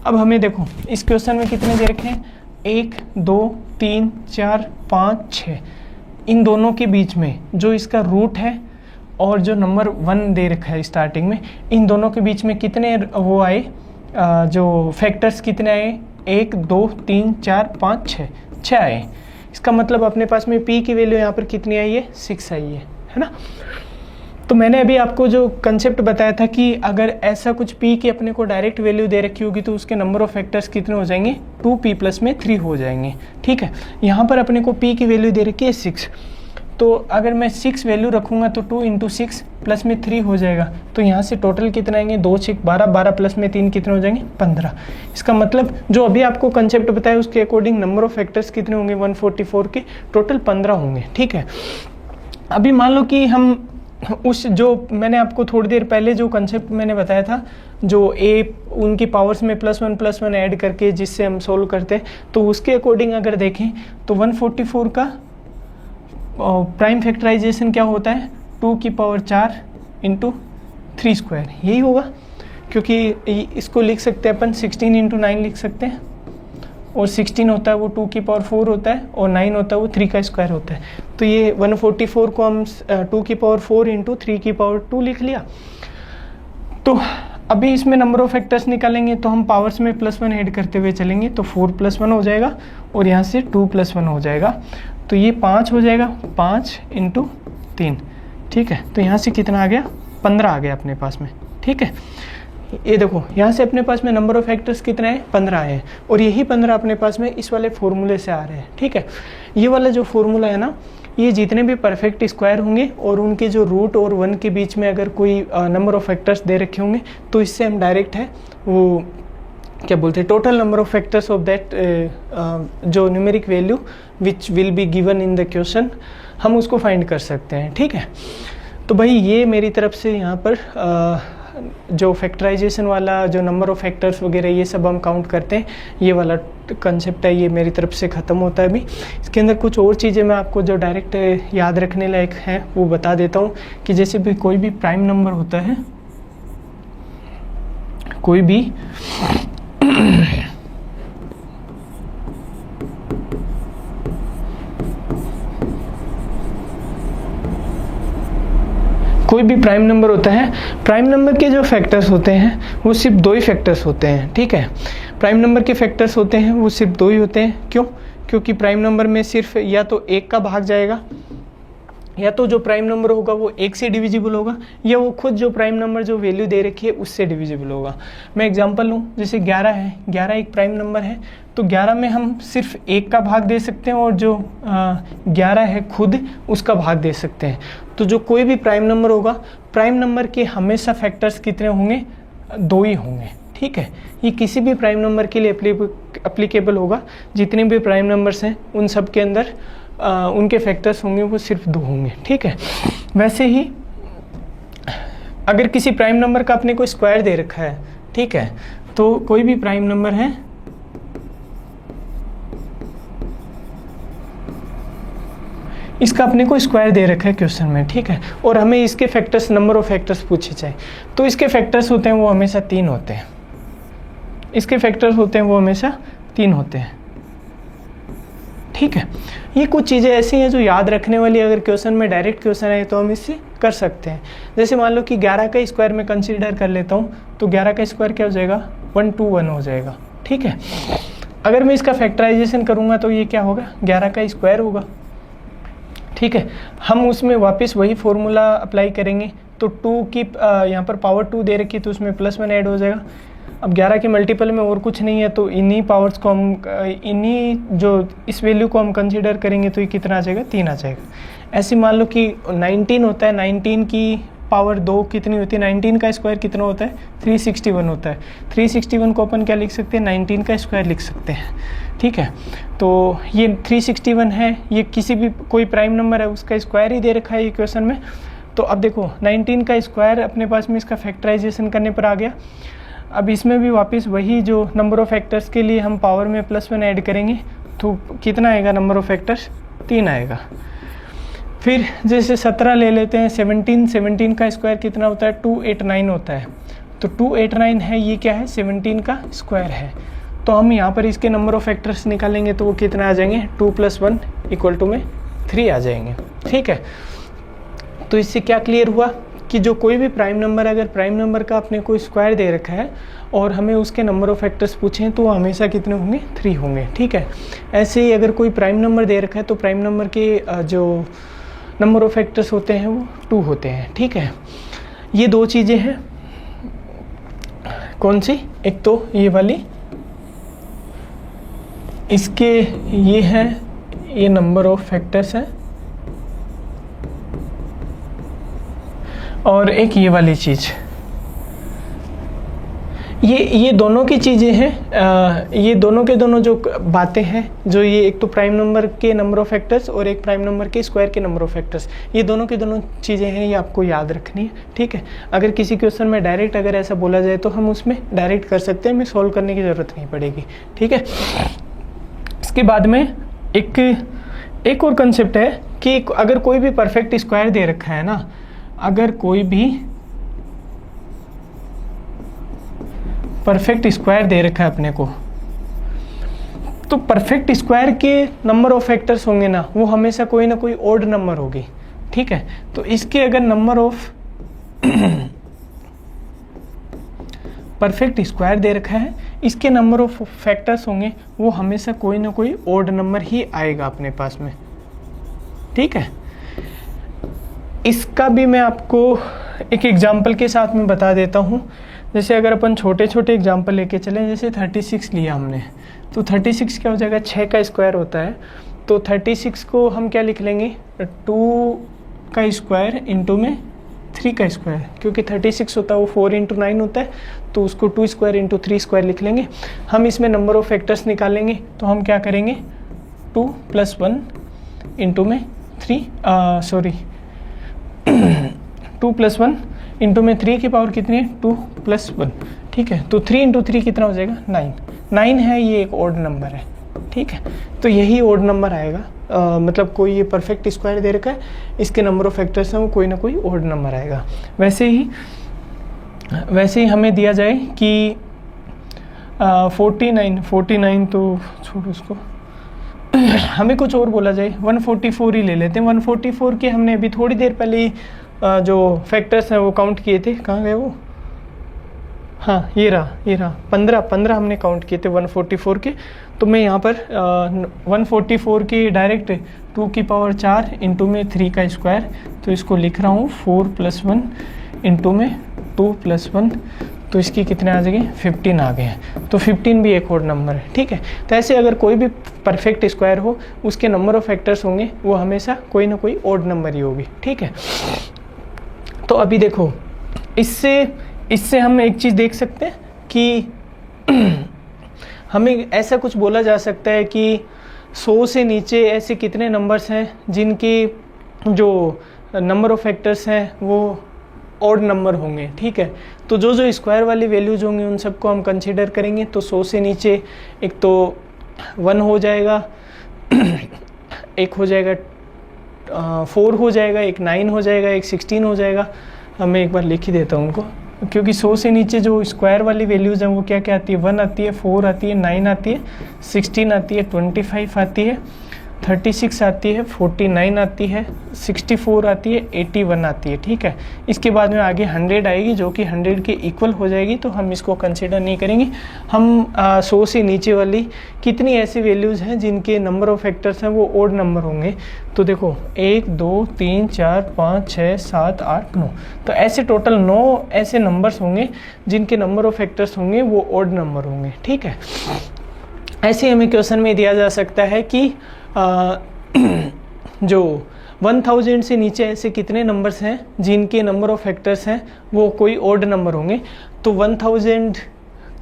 अब हमें देखो इस क्वेश्चन में कितने दे रखे हैं, 1 2 3 4 5 6, इन दोनों के बीच में जो इसका रूट है और जो नंबर 1 दे रखा है स्टार्टिंग में, इन दोनों के बीच में कितने वो आए, जो फैक्टर्स कितने आए, 1 2 3 4 5 6 आए। इसका मतलब अपने पास में p की वैल्यू यहाँ पर कितनी आई है, 6 आई है ना। तो मैंने अभी आपको जो कंसेप्ट बताया था कि अगर ऐसा कुछ p की अपने को डायरेक्ट वैल्यू दे रखी होगी तो उसके नंबर ऑफ फैक्टर्स कितने हो जाएंगे, 2p + में 3 हो जाएंगे। ठीक है, यहाँ पर अपने को p की वैल्यू दे रखी है 6, तो अगर मैं 6 वैल्यू रखूँगा तो 2 × 6 प्लस में 3 हो जाएगा। तो यहाँ से टोटल कितना आएंगे, 2 6 12, 12 प्लस में 3 कितने हो जाएंगे, 15। इसका मतलब जो अभी आपको कंसेप्ट बताया उसके अकॉर्डिंग नंबर ऑफ फैक्टर्स कितने होंगे, 144 के टोटल 15 होंगे। ठीक है, अभी मान लो कि हम उस जो मैंने आपको थोड़ी देर पहले जो कंसेप्ट मैंने बताया था, जो a उनकी पावर्स में +1 ऐड करके जिससे हम सोल्व करते हैं, तो उसके अकॉर्डिंग अगर देखें तो 144 का प्राइम फैक्टराइजेशन क्या होता है, 2 की पावर 4 × 3², यही होगा। क्योंकि इसको लिख सकते हैं अपन 16 × 9 लिख सकते हैं, और 16 होता है वो 2 की पावर 4 होता है, और 9 होता है वो 3 का स्क्वायर होता है। तो ये 144 को हम 2 की पावर 4 × 3 की पावर 2 लिख लिया। तो अभी इसमें नंबर ऑफ फैक्टर्स निकालेंगे तो हम पावर्स में +1 ऐड करते हुए चलेंगे, तो 4 + 1 हो जाएगा और यहाँ से 2 + 1 हो जाएगा, तो ये 5 हो जाएगा, 5 × 3। ठीक है, तो यहाँ से कितना आ गया, 15 आ गया अपने पास में। ठीक है, ये देखो यहाँ से अपने पास में नंबर ऑफ फैक्टर्स कितने हैं, 15 है, और यही 15 अपने पास में इस वाले फॉर्मूले से आ रहे हैं। ठीक है, ये वाला जो फॉर्मूला है ना, ये जितने भी परफेक्ट स्क्वायर होंगे और उनके जो रूट और 1 के बीच में अगर कोई नंबर ऑफ फैक्टर्स दे रखे होंगे तो इससे हम डायरेक्ट है वो क्या बोलते हैं, total number of factors of that जो numeric value which will be given in the question, हम उसको फाइंड कर सकते हैं। ठीक है, तो भाई ये मेरी तरफ से यहाँ पर जो फैक्टराइजेशन वाला जो नंबर ऑफ फैक्टर्स वगैरह ये सब हम काउंट करते हैं, ये वाला कंसेप्ट है, ये मेरी तरफ से ख़त्म होता है। अभी इसके अंदर कुछ और चीज़ें मैं आपको जो डायरेक्ट याद रखने लायक हैं वो बता देता हूँ, कि जैसे भी कोई भी प्राइम नंबर होता है, कोई भी प्राइम नंबर होता है, प्राइम नंबर के जो फैक्टर्स होते हैं वो सिर्फ 2 ही फैक्टर्स होते हैं। ठीक है, प्राइम नंबर के फैक्टर्स होते हैं वो सिर्फ 2 ही होते हैं। क्यों? क्योंकि प्राइम नंबर में सिर्फ या तो एक का भाग जाएगा, या तो जो प्राइम नंबर होगा वो एक से डिविजिबल होगा, या वो खुद जो प्राइम नंबर जो वैल्यू दे रखी है उससे डिविजिबल होगा। मैं एग्जांपल लूँ, जैसे 11 है, 11 एक प्राइम नंबर है, तो 11 में हम सिर्फ एक का भाग दे सकते हैं और जो 11 है खुद उसका भाग दे सकते हैं। तो जो कोई भी प्राइम नंबर होगा, प्राइम नंबर के हमेशा फैक्टर्स कितने होंगे, 2 ही होंगे, ठीक है। ये किसी भी प्राइम नंबर के लिए एप्लीकेबल होगा, जितने भी प्राइम नंबर्स हैं उन सब के अंदर उनके फैक्टर्स होंगे वो सिर्फ 2 होंगे, ठीक है। वैसे ही अगर किसी प्राइम नंबर का अपने को स्क्वायर दे रखा है, ठीक है, तो कोई भी प्राइम नंबर है, इसका अपने को स्क्वायर दे रखा है क्वेश्चन में, ठीक है, और हमें इसके फैक्टर्स, नंबर ऑफ फैक्टर्स पूछे जाए, तो इसके फैक्टर्स होते हैं वो हमेशा 3 होते हैं। इसके फैक्टर्स होते हैं वो हमेशा 3 होते हैं, ठीक है। ये कुछ चीज़ें ऐसी हैं जो याद रखने वाली, अगर क्वेश्चन में डायरेक्ट क्वेश्चन है तो हम इससे कर सकते हैं। जैसे मान लो कि 11 का स्क्वायर में कंसीडर कर लेता हूँ, तो 11 का स्क्वायर क्या हो जाएगा, 121 हो जाएगा, ठीक है। अगर मैं इसका फैक्टराइजेशन करूँगा तो ये क्या होगा, 11 का स्क्वायर होगा, ठीक है। हम उसमें वापस वही फॉर्मूला अप्लाई करेंगे, तो 2 की यहाँ पर पावर 2 दे रखी, तो उसमें +1 ऐड हो जाएगा। अब 11 के मल्टीपल में और कुछ नहीं है, तो इन्हीं पावर्स को हम, इन्हीं जो इस वैल्यू को हम कंसीडर करेंगे, तो ये कितना आ जाएगा, 3 आ जाएगा। ऐसे मान लो कि 19 होता है, 19 की पावर 2 कितनी होती है, 19 का स्क्वायर कितना होता है, 361 होता है। 361 को अपन क्या लिख सकते हैं, 19 का स्क्वायर लिख सकते हैं, ठीक है। तो ये 361 है, ये किसी भी कोई प्राइम नंबर है उसका स्क्वायर ही दे रखा है ये क्वेश्चन में। तो अब देखो 19 का स्क्वायर अपने पास में इसका फैक्टराइजेशन करने पर आ गया। अब इसमें भी वापस वही जो नंबर ऑफ फैक्टर्स के लिए हम पावर में +1 ऐड करेंगे, तो कितना आएगा, नंबर ऑफ फैक्टर्स 3 आएगा। फिर जैसे 17 ले लेते हैं, 17 का स्क्वायर कितना होता है, 289 होता है। तो 289 है, ये क्या है, 17 का स्क्वायर है। तो हम यहाँ पर इसके नंबर ऑफ फैक्टर्स निकालेंगे तो वो कितना आ जाएंगे, 2 + 1 = 3 आ जाएंगे, ठीक है। तो इससे क्या क्लियर हुआ कि जो कोई भी प्राइम नंबर, अगर प्राइम नंबर का अपने को स्क्वायर दे रखा है और हमें उसके नंबर ऑफ फैक्टर्स पूछें, तो हमेशा कितने होंगे, 3 होंगे, ठीक है। ऐसे ही अगर कोई प्राइम नंबर दे रखा है तो प्राइम नंबर के जो नंबर ऑफ फैक्टर्स होते हैं वो 2 होते हैं, ठीक है। ये 2 चीज़ें हैं, कौन सी, एक तो ये वाली, इसके ये है, ये नंबर ऑफ फैक्टर्स है, और एक ये वाली चीज़, ये दोनों की चीज़ें हैं। ये दोनों के दोनों जो बातें हैं, जो ये एक तो प्राइम नंबर के नंबर ऑफ फैक्टर्स और एक प्राइम नंबर के स्क्वायर के नंबर ऑफ फैक्टर्स, ये दोनों की दोनों चीज़ें हैं, ये आपको याद रखनी है, ठीक है। अगर किसी क्वेश्चन में डायरेक्ट अगर ऐसा बोला जाए तो हम उसमें डायरेक्ट कर सकते हैं, हमें सॉल्व करने की ज़रूरत नहीं पड़ेगी, ठीक है। इसके बाद में एक और कंसेप्ट है कि अगर कोई भी परफेक्ट स्क्वायर दे रखा है ना, अगर कोई भी परफेक्ट स्क्वायर दे रखा है अपने को, तो परफेक्ट स्क्वायर के नंबर ऑफ फैक्टर्स होंगे ना, वो हमेशा कोई ना कोई ऑड नंबर होगी, ठीक है। तो इसके अगर नंबर ऑफ परफेक्ट स्क्वायर दे रखा है, इसके नंबर ऑफ फैक्टर्स होंगे वो हमेशा कोई ना कोई ऑड नंबर ही आएगा अपने पास में, ठीक है। इसका भी मैं आपको एक एग्जाम्पल के साथ में बता देता हूँ। जैसे अगर अपन छोटे छोटे एग्जाम्पल लेके चलें, जैसे 36 लिया हमने, तो 36 क्या हो जाएगा, 6 का स्क्वायर होता है। तो 36 को हम क्या लिख लेंगे, 2 का स्क्वायर इंटू में 3 का स्क्वायर, क्योंकि 36 होता है वो 4 × 9 होता है, तो उसको 2 स्क्वायर इंटू 3 स्क्वायर लिख लेंगे। हम इसमें नंबर ऑफ फैक्टर्स निकालेंगे, तो हम क्या करेंगे, 2 + 1 इंटू में 3 2 + 1 इंटू में 3 की पावर कितनी है, 2 + 1, ठीक है। तो 3 × 3 कितना हो जाएगा, 9 है, ये एक ऑड नंबर है, ठीक है। तो यही ऑड नंबर आएगा, मतलब कोई ये परफेक्ट स्क्वायर दे रखा है, इसके नंबर ऑफ फैक्टर्स हैं वो कोई ना कोई ऑड नंबर आएगा। वैसे ही हमें दिया जाए कि 49 तो छोड़ो उसको, हमें कुछ और बोला जाए, 144 ही ले लेते हैं। 144 के हमने अभी थोड़ी देर पहले जो फैक्टर्स हैं वो काउंट किए थे, कहाँ गए वो, हाँ ये रहा 15 हमने काउंट किए थे 144 के। तो मैं यहाँ पर 144 की डायरेक्ट 2 की पावर 4 इंटू में 3 का स्क्वायर, तो इसको लिख रहा हूँ 4 + 1 इंटू में 2 + 1, तो इसकी कितने आ जाएंगे 15 आ गए हैं। तो 15 भी एक और नंबर है, ठीक है। तो ऐसे अगर कोई भी परफेक्ट स्क्वायर हो उसके नंबर ऑफ फैक्टर्स होंगे वो हमेशा कोई ना कोई ऑड नंबर ही होगी, ठीक है। तो अभी देखो इससे हम एक चीज़ देख सकते हैं कि हमें ऐसा कुछ बोला जा सकता है कि 100 से नीचे ऐसे कितने नंबर्स हैं जिनके जो नंबर ऑफ फैक्टर्स हैं वो ऑड नंबर होंगे, ठीक है। तो जो स्क्वायर वाली वैल्यूज होंगी उन सबको हम कंसीडर करेंगे। तो 100 से नीचे एक तो 1 हो जाएगा, एक हो जाएगा 4 हो जाएगा, एक 9 हो जाएगा, एक 16 हो जाएगा। मैं एक बार लिख ही देता हूँ उनको, क्योंकि 100 से नीचे जो स्क्वायर वाली वैल्यूज़ हैं वो क्या क्या आती है, 1 आती है, 4 आती है, 9 आती है, 16 आती है, 25 आती है, 36 आती है, 49 आती है, 64 आती है, 81 आती है, ठीक है। इसके बाद में आगे 100 आएगी जो कि 100 के इक्वल हो जाएगी, तो हम इसको कंसिडर नहीं करेंगे। हम 100 से नीचे वाली कितनी ऐसी वैल्यूज़ हैं जिनके नंबर ऑफ फैक्टर्स हैं वो ओड नंबर होंगे। तो देखो 1 2 3 4 5 6 7 8 9, तो ऐसे टोटल 9 ऐसे नंबर्स होंगे जिनके नंबर ऑफ फैक्टर्स होंगे वो ओड नंबर होंगे, ठीक है। ऐसे हमें क्वेश्चन में दिया जा सकता है कि जो 1000 से नीचे ऐसे कितने नंबर्स हैं जिनके नंबर ऑफ फैक्टर्स हैं वो कोई ओड नंबर होंगे। तो 1000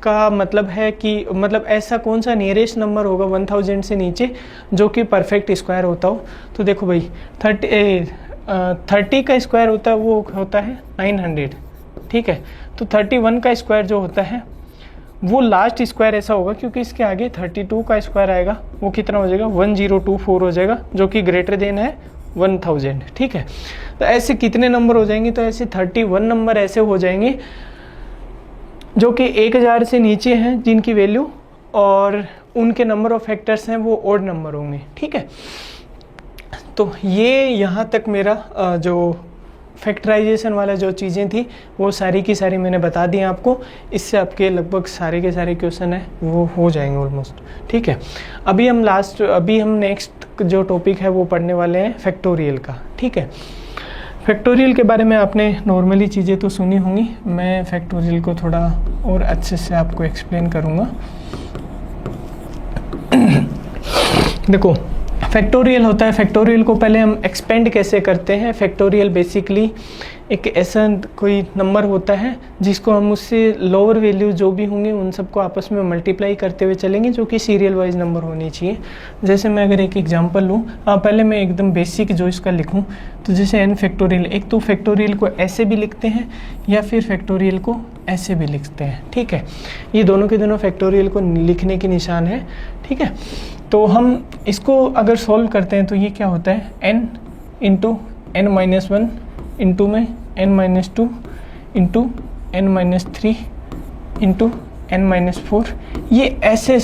का मतलब है कि मतलब ऐसा कौन सा नियरेस्ट नंबर होगा 1000 से नीचे जो कि परफेक्ट स्क्वायर होता हो। तो देखो भाई 30 का स्क्वायर होता है वो होता है 900, ठीक है। तो 31 का स्क्वायर जो होता है वो लास्ट स्क्वायर ऐसा होगा क्योंकि इसके आगे 32 का स्क्वायर आएगा, वो कितना हो जाएगा 1024 हो जाएगा जो कि ग्रेटर देन है 1000, ठीक है। तो ऐसे कितने नंबर हो जाएंगे, तो ऐसे 31 नंबर ऐसे हो जाएंगे जो कि 1000 से नीचे हैं जिनकी वैल्यू और उनके नंबर ऑफ फैक्टर्स हैं वो ओड नंबर होंगे, ठीक है। तो ये यहाँ तक मेरा जो फैक्टराइजेशन वाला जो चीज़ें थी वो सारी की सारी मैंने बता दी आपको। इससे आपके लगभग सारे के सारे क्वेश्चन है वो हो जाएंगे ऑलमोस्ट, ठीक है। अभी हम नेक्स्ट जो टॉपिक है वो पढ़ने वाले हैं फैक्टोरियल का, ठीक है। फैक्टोरियल के बारे में आपने नॉर्मली चीज़ें तो सुनी होंगी, मैं फैक्टोरियल को थोड़ा और अच्छे से आपको एक्सप्लेन करूँगा। देखो फैक्टोरियल होता है, फैक्टोरियल को पहले हम एक्सपेंड कैसे करते हैं। फैक्टोरियल बेसिकली एक ऐसा कोई नंबर होता है जिसको हम उससे लोअर वैल्यू जो भी होंगे उन सबको आपस में मल्टीप्लाई करते हुए चलेंगे जो कि सीरियल वाइज नंबर होनी चाहिए। जैसे मैं अगर एक एग्जांपल लूँ, पहले मैं एकदम बेसिक जो इसका लिखूँ, तो जैसे n फैक्टोरियल, एक तो फैक्टोरियल को ऐसे भी लिखते हैं या फिर फैक्टोरियल को ऐसे भी लिखते हैं, ठीक है। ये दोनों के दोनों फैक्टोरियल को लिखने के निशान है, ठीक है। तो हम इसको अगर सॉल्व करते हैं तो ये क्या होता है n इंटू n-1 इंटू में n-2 into n-3 into n-4, ये ऐसे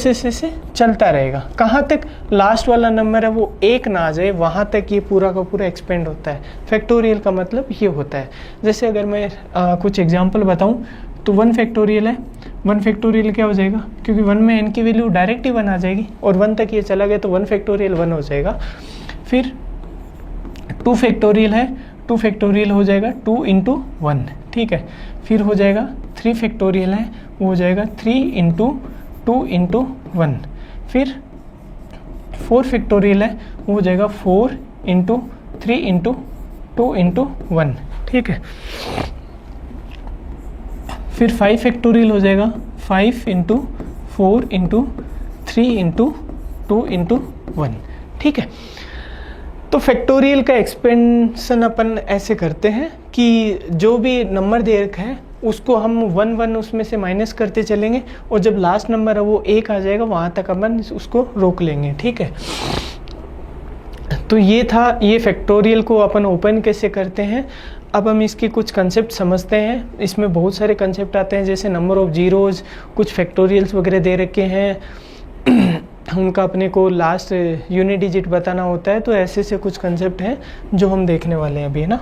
चलता रहेगा। कहाँ तक लास्ट वाला नंबर है वो 1 ना आ जाए वहाँ तक ये पूरा का पूरा एक्सपेंड होता है। फैक्टोरियल का मतलब ये होता है। जैसे अगर मैं कुछ एग्जांपल बताऊँ तो 1 फैक्टोरियल है, 1 फैक्टोरियल क्या हो जाएगा, क्योंकि 1 में n की वैल्यू डायरेक्ट ही 1 आ जाएगी और 1 तक ये चला गया तो 1 फैक्टोरियल 1 हो जाएगा। फिर 2 फैक्टोरियल है, 2 फैक्टोरियल हो जाएगा 2 इंटू 1, ठीक है। फिर हो जाएगा 3 फैक्टोरियल है, वो हो जाएगा 3 इंटू 2 इंटू 1। फिर 4 फैक्टोरियल है, वो हो जाएगा 4 इंटू 3 इंटू 2 इंटू 1, ठीक है। फिर 5 फैक्टोरियल हो जाएगा 5 इंटू 4 इंटू 3 इंटू 2 इंटू 1, ठीक है। तो फैक्टोरियल का एक्सपेंशन अपन ऐसे करते हैं कि जो भी नंबर दे रखा है उसको हम 1 उसमें से माइनस करते चलेंगे और जब लास्ट नंबर है वो 1 आ जाएगा वहाँ तक अपन उसको रोक लेंगे, ठीक है। तो ये था, ये फैक्टोरियल को अपन ओपन कैसे करते हैं। अब हम इसके कुछ कंसेप्ट समझते हैं। इसमें बहुत सारे कंसेप्ट आते हैं, जैसे नंबर ऑफ जीरोज़, कुछ फैक्टोरियल्स वगैरह दे रखे हैं उनका अपने को लास्ट यूनिट डिजिट बताना होता है। तो ऐसे से कुछ कंसेप्ट हैं जो हम देखने वाले हैं अभी, है ना।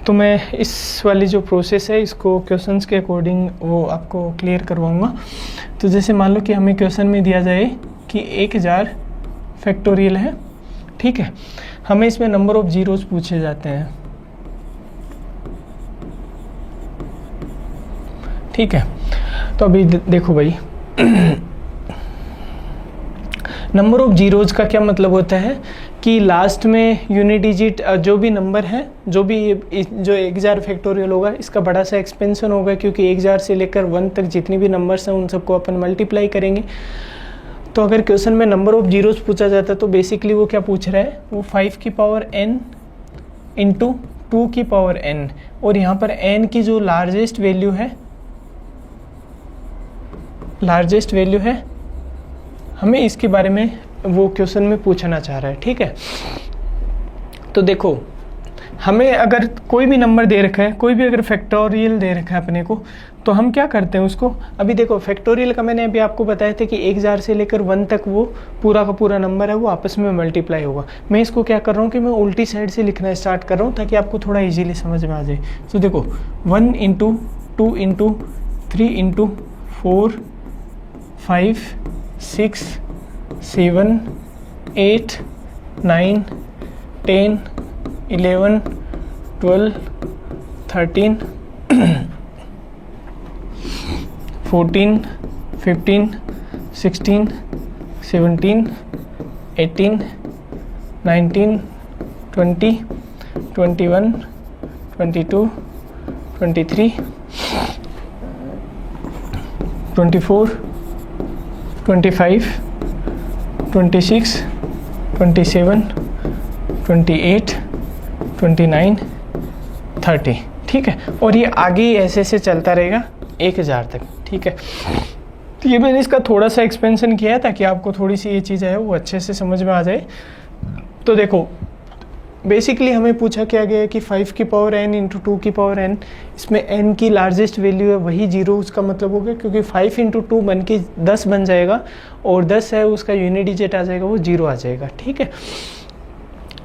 तो मैं इस वाली जो प्रोसेस है इसको क्वेश्चंस के अकॉर्डिंग वो आपको क्लियर करवाऊँगा। तो जैसे मान लो कि हमें क्वेश्चन में दिया जाए कि 1000 फैक्टोरियल है, ठीक है, हमें इसमें नंबर ऑफ जीरोस पूछे जाते हैं, ठीक है। तो अभी देखो भाई नंबर ऑफ जीरोज का क्या मतलब होता है कि लास्ट में यूनिट डिजिट जो भी नंबर है, जो 1000 फैक्टोरियल होगा इसका बड़ा सा एक्सपेंशन होगा, क्योंकि 1000 से लेकर 1 तक जितनी भी नंबर्स हैं उन सबको अपन मल्टीप्लाई करेंगे। तो अगर क्वेश्चन में नंबर ऑफ जीरोस पूछा जाता है तो बेसिकली वो क्या पूछ रहा है, वो 5 की पावर n इंटू 2 की पावर n, और यहाँ पर n की जो लार्जेस्ट वैल्यू है हमें इसके बारे में वो क्वेश्चन में पूछना चाह रहा है, ठीक है। तो देखो हमें अगर कोई भी नंबर दे रखा है, कोई भी अगर फैक्टोरियल दे रखा है अपने को, तो हम क्या करते हैं उसको, अभी देखो फैक्टोरियल का मैंने अभी आपको बताया था कि 1000 से लेकर 1 तक वो पूरा का पूरा नंबर है वो आपस में मल्टीप्लाई होगा। मैं इसको क्या कर रहा हूँ कि मैं उल्टी साइड से लिखना स्टार्ट कर रहा हूँ ताकि आपको थोड़ा ईजिली समझ में आ जाए। तो देखो 1 इंटू 2 इंटू 3 इंटू 4 5 6 7 8 9 10 11 12 13 14 15 16 17 18 19 20 21 22 23 24 25 26 27 28 29 30, ठीक है। और ये आगे ऐसे ऐसे चलता रहेगा 1000 तक, ठीक है। तो ये मैंने इसका थोड़ा सा एक्सपेंशन किया है ताकि आपको थोड़ी सी ये चीज़ है वो अच्छे से समझ में आ जाए। तो देखो बेसिकली हमें पूछा क्या गया है कि 5 की पावर n इंटू 2 की पावर n, इसमें n की लार्जेस्ट वैल्यू है वही जीरो, उसका मतलब हो गया क्योंकि 5 इंटू 2 बन के 10 बन जाएगा और 10 है उसका यूनिट डिजिट आ जाएगा वो 0 आ जाएगा, ठीक है।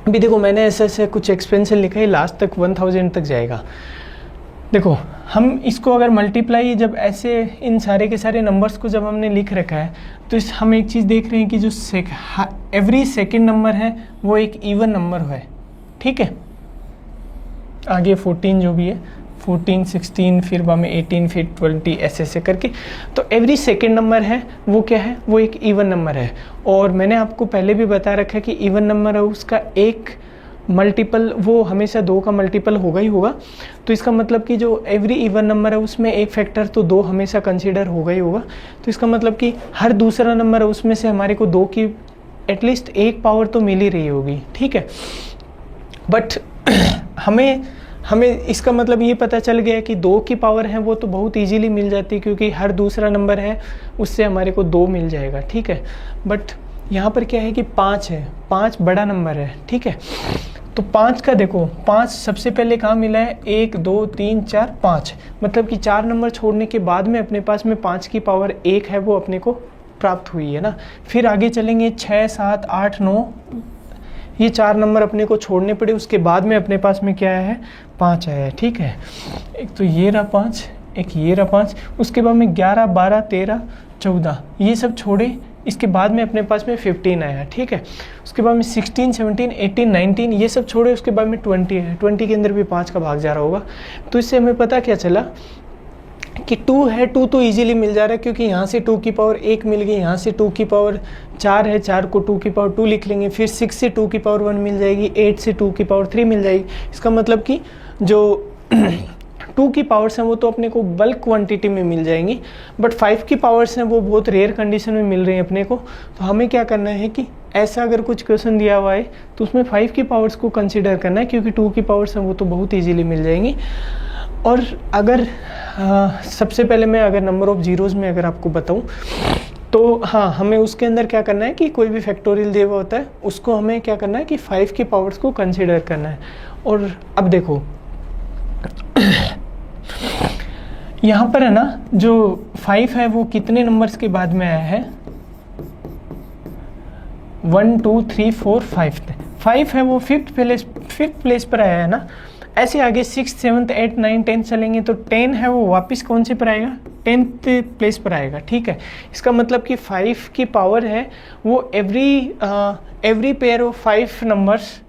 अभी देखो मैंने ऐसे कुछ एक्सपेंशन लिखा है, लास्ट तक 1000 तक जाएगा। देखो हम इसको अगर मल्टीप्लाई जब ऐसे इन सारे के सारे नंबर्स को जब हमने लिख रखा है तो हम एक चीज़ देख रहे हैं कि जो एवरी सेकेंड नंबर है वो एक इवन नंबर है, ठीक है। आगे 14 जो भी है 14 16 फिर बाद में 18 फिर 20 ऐसे करके, तो एवरी सेकेंड नंबर है वो क्या है, वो एक इवन नंबर है। और मैंने आपको पहले भी बता रखा है कि इवन नंबर है उसका एक मल्टीपल वो हमेशा 2 का मल्टीपल होगा ही होगा। तो इसका मतलब कि जो एवरी इवन नंबर है उसमें एक फैक्टर तो 2 हमेशा कंसीडर होगा ही होगा। तो इसका मतलब कि हर दूसरा नंबर है उसमें से हमारे को 2 की एटलीस्ट एक पावर तो मिल ही रही होगी, ठीक है। बट हमें इसका मतलब ये पता चल गया कि 2 की पावर है वो तो बहुत इजीली मिल जाती है क्योंकि हर दूसरा नंबर है उससे हमारे को 2 मिल जाएगा, ठीक है। बट यहाँ पर क्या है कि 5 है, 5 बड़ा नंबर है, ठीक है। तो 5 का देखो 5 सबसे पहले कहाँ मिला है, 1 2 3 4 5, मतलब कि 4 नंबर छोड़ने के बाद में अपने पास में 5 की पावर 1 है वो अपने को प्राप्त हुई है ना। फिर आगे चलेंगे 6 7 8 9, ये 4 नंबर अपने को छोड़ने पड़े, उसके बाद में अपने पास में क्या है 5 आया है, ठीक है। एक तो ये रहा 5, एक ये रहा 5, उसके बाद में 11 12 13 14 ये सब छोड़े, इसके बाद में अपने पास में 15 आया, ठीक है। उसके बाद में 16 17 18 19 ये सब छोड़े, उसके बाद में 20 है, 20 के अंदर भी 5 का भाग जा रहा होगा। तो इससे हमें पता क्या चला कि 2 है, 2 तो इजीली मिल जा रहा है क्योंकि यहाँ से 2 की पावर 1 मिल गई, यहाँ से 2 की पावर 4 है, 4 को 2 की पावर 2 लिख लेंगे, फिर 6 से 2 की पावर 1 मिल जाएगी, 8 से 2 की पावर 3 मिल जाएगी। इसका मतलब कि जो 2 की पावर्स हैं वो तो अपने को बल्क क्वांटिटी में मिल जाएंगी, बट 5 की पावर्स हैं वो बहुत रेयर कंडीशन में मिल रही हैं अपने को। तो हमें क्या करना है कि ऐसा अगर कुछ क्वेश्चन दिया हुआ है तो उसमें 5 की पावर्स को कंसिडर करना है क्योंकि 2 की पावर्स हैं वो तो बहुत ईजीली मिल जाएंगी। और अगर सबसे पहले मैं अगर नंबर ऑफ जीरोज़ में अगर आपको बताऊं तो हाँ, हमें उसके अंदर क्या करना है कि कोई भी फैक्टोरियल दिया हुआ होता है उसको हमें क्या करना है कि 5 की पावर्स को कंसिडर करना है। और अब देखो यहाँ पर है ना जो 5 है वो कितने नंबर्स के बाद में आया है, 1 2 3 4 5 है वो फिफ्थ प्लेस पर आया है ना। ऐसे आगे 6, 7, 8, 9, 10 चलेंगे तो 10 है वो वापस कौन से पर आएगा, 10th प्लेस पर आएगा। ठीक है, इसका मतलब कि 5 की पावर है वो every pair of 5 numbers,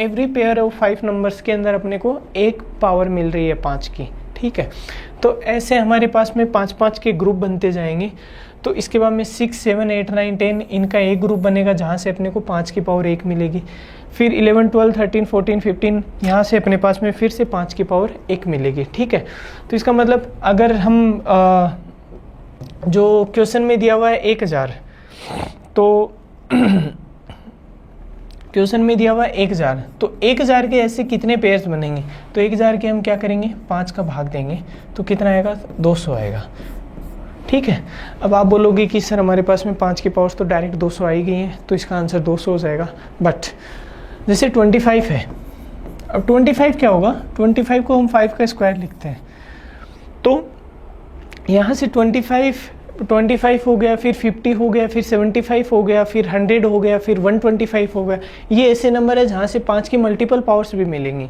every pair of 5 numbers के अंदर अपने को एक पावर मिल रही है 5 की। ठीक है, तो ऐसे हमारे पास में 5-5 के ग्रुप बनते जाएंगे। तो इसके बाद में 6, 7, 8, 9, 10 इनका एक ग्रुप बनेगा जहाँ से अपने को 5 की पावर 1 मिलेगी। फिर 11, 12, 13, 14, 15 यहाँ से अपने पास में फिर से 5 की पावर 1 मिलेगी। ठीक है, तो इसका मतलब अगर हम जो क्वेश्चन में दिया हुआ है 1000, तो क्वेश्चन में दिया हुआ है 1000, तो 1000 के ऐसे कितने पेयर्स बनेंगे, तो 1000 के हम क्या करेंगे 5 का भाग देंगे तो कितना आएगा 200 आएगा। ठीक है, अब आप बोलोगे कि सर हमारे पास में 5 की पावर्स तो डायरेक्ट 200 आई गई हैं, तो इसका आंसर 200 हो जाएगा। बट जैसे 25 है, अब 25 क्या होगा, 25 को हम 5 का स्क्वायर लिखते हैं, तो यहाँ से 25 हो गया, फिर 50 हो गया, फिर 75 हो गया, फिर 100 हो गया, फिर 125 हो गया। ये ऐसे नंबर है जहाँ से 5 की मल्टीपल पावर्स भी मिलेंगी।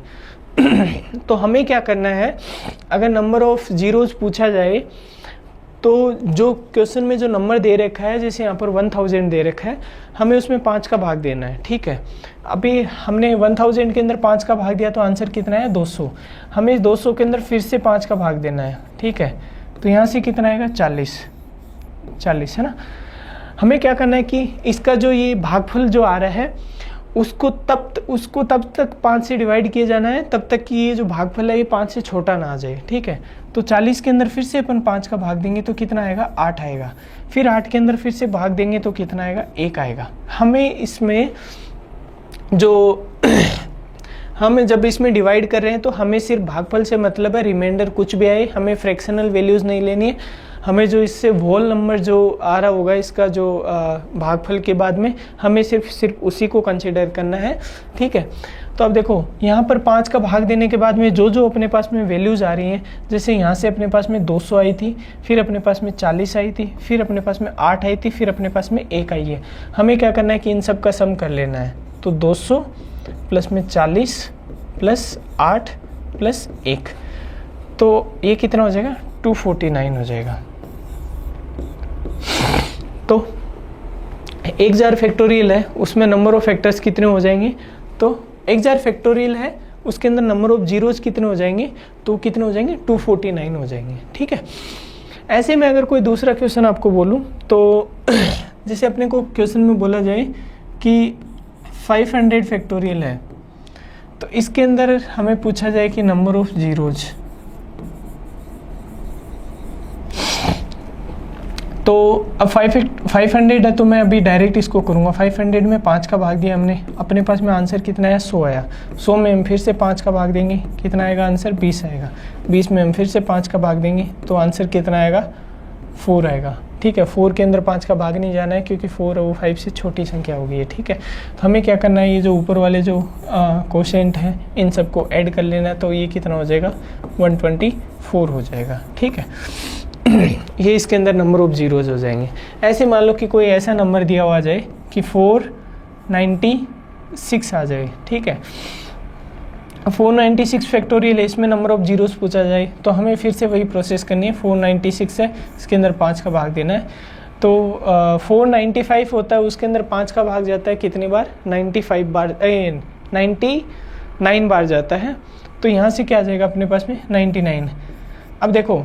तो हमें क्या करना है, अगर नंबर ऑफ जीरोज पूछा जाए तो जो क्वेश्चन में जो नंबर दे रखा है, जैसे यहाँ पर 1000 दे रखा है, हमें उसमें 5 का भाग देना है। ठीक है, अभी हमने 1000 के अंदर 5 का भाग दिया तो आंसर कितना है 200। हमें 200 के अंदर फिर से 5 का भाग देना है। ठीक है, तो यहाँ से कितना आएगा 40 है ना। हमें क्या करना है कि इसका जो ये भागफल जो आ रहा है उसको तब तक 5 से डिवाइड किया जाना है, तब तक कि ये जो भागफल है ये 5 से छोटा ना आ जाए। ठीक है, तो 40 के अंदर फिर से अपन 5 का भाग देंगे तो कितना आएगा 8 आएगा। फिर 8 के अंदर फिर से भाग देंगे तो कितना आएगा 1 आएगा। हमें इसमें जो हम जब इसमें डिवाइड कर रहे हैं तो हमें सिर्फ भागफल से मतलब है, रिमाइंडर कुछ भी आए, हमें फ्रैक्शनल वैल्यूज़ नहीं लेनी है। हमें जो इससे होल नंबर जो आ रहा होगा इसका जो भागफल के बाद में, हमें सिर्फ उसी को कंसिडर करना है। ठीक है, तो अब देखो यहाँ पर 5 का भाग देने के बाद में जो अपने पास में वैल्यूज़ आ रही हैं, जैसे यहाँ से अपने पास में 200 आई थी, फिर अपने पास में 40 आई थी, फिर अपने पास में 8 आई थी, फिर अपने पास में 1 आई है। हमें क्या करना है कि इन सब का सम कर लेना है। तो 200 प्लस में 40 प्लस 8 प्लस 1, तो ये कितना हो जाएगा 249 हो जाएगा। तो 1000 फैक्टोरियल है, उसमें नंबर ऑफ फैक्टर्स कितने हो जाएंगे, तो 1000 फैक्टोरियल है उसके अंदर नंबर ऑफ जीरोज कितने हो जाएंगे, तो कितने हो जाएंगे 249 हो जाएंगे। ठीक है, ऐसे में अगर कोई दूसरा क्वेश्चन आपको बोलूं तो जैसे अपने को क्वेश्चन में बोला जाए कि 500 फैक्टोरियल है, तो इसके अंदर हमें पूछा जाए कि नंबर ऑफ जीरोज, तो अब 500 है तो मैं अभी डायरेक्ट इसको करूँगा। 500 में 5 का भाग दिया हमने, अपने पास में आंसर कितना आया 100 आया। 100 में हम फिर से 5 का भाग देंगे, कितना आएगा आंसर 20 आएगा। 20 में हम फिर से 5 का भाग देंगे तो आंसर कितना आएगा 4 आएगा। ठीक है, 4 के अंदर 5 का भाग नहीं जाना है क्योंकि 4 वो 5 से छोटी संख्या होगी है। ठीक है, तो हमें क्या करना है, ये जो ऊपर वाले जो कोशेंट हैं इन सबको ऐड कर लेना है, तो ये कितना हो जाएगा 124 हो जाएगा। ठीक है, ये इसके अंदर नंबर ऑफ जीरोज हो जाएंगे। ऐसे मान लो कि कोई ऐसा नंबर दिया हुआ जाए कि 496 आ जाए। ठीक है, 496 फैक्टोरियल है, इसमें नंबर ऑफ जीरोज पूछा जाए तो हमें फिर से वही प्रोसेस करनी है। 496 है, इसके अंदर 5 का भाग देना है, तो 495 होता है, उसके अंदर 5 का भाग जाता है कितनी बार 95 बार 99 बार जाता है, तो यहाँ से क्या आ जाएगा अपने पास में 99। अब देखो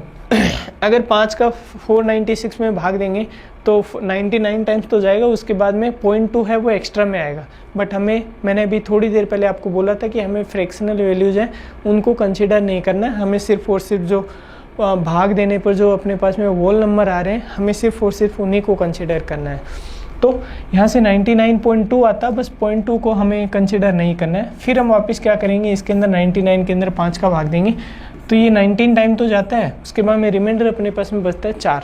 अगर 5 का 496 में भाग देंगे तो 99 टाइम्स तो जाएगा, उसके बाद में 0.2 है वो एक्स्ट्रा में आएगा। बट मैंने अभी थोड़ी देर पहले आपको बोला था कि हमें फ्रैक्शनल वैल्यूज़ हैं उनको कंसीडर नहीं करना है, हमें सिर्फ और सिर्फ जो भाग देने पर जो अपने पास में होल नंबर आ रहे हैं हमें सिर्फ और सिर्फ उन्हीं को कंसीडर करना है। तो यहाँ से 99.2 आता, बस 0.2 को हमें कंसीडर नहीं करना है। फिर हम वापस क्या करेंगे, इसके अंदर 99 के अंदर 5 का भाग देंगे तो ये 19 टाइम तो जाता है, उसके बाद में रिमाइंडर अपने पास में बचता है 4,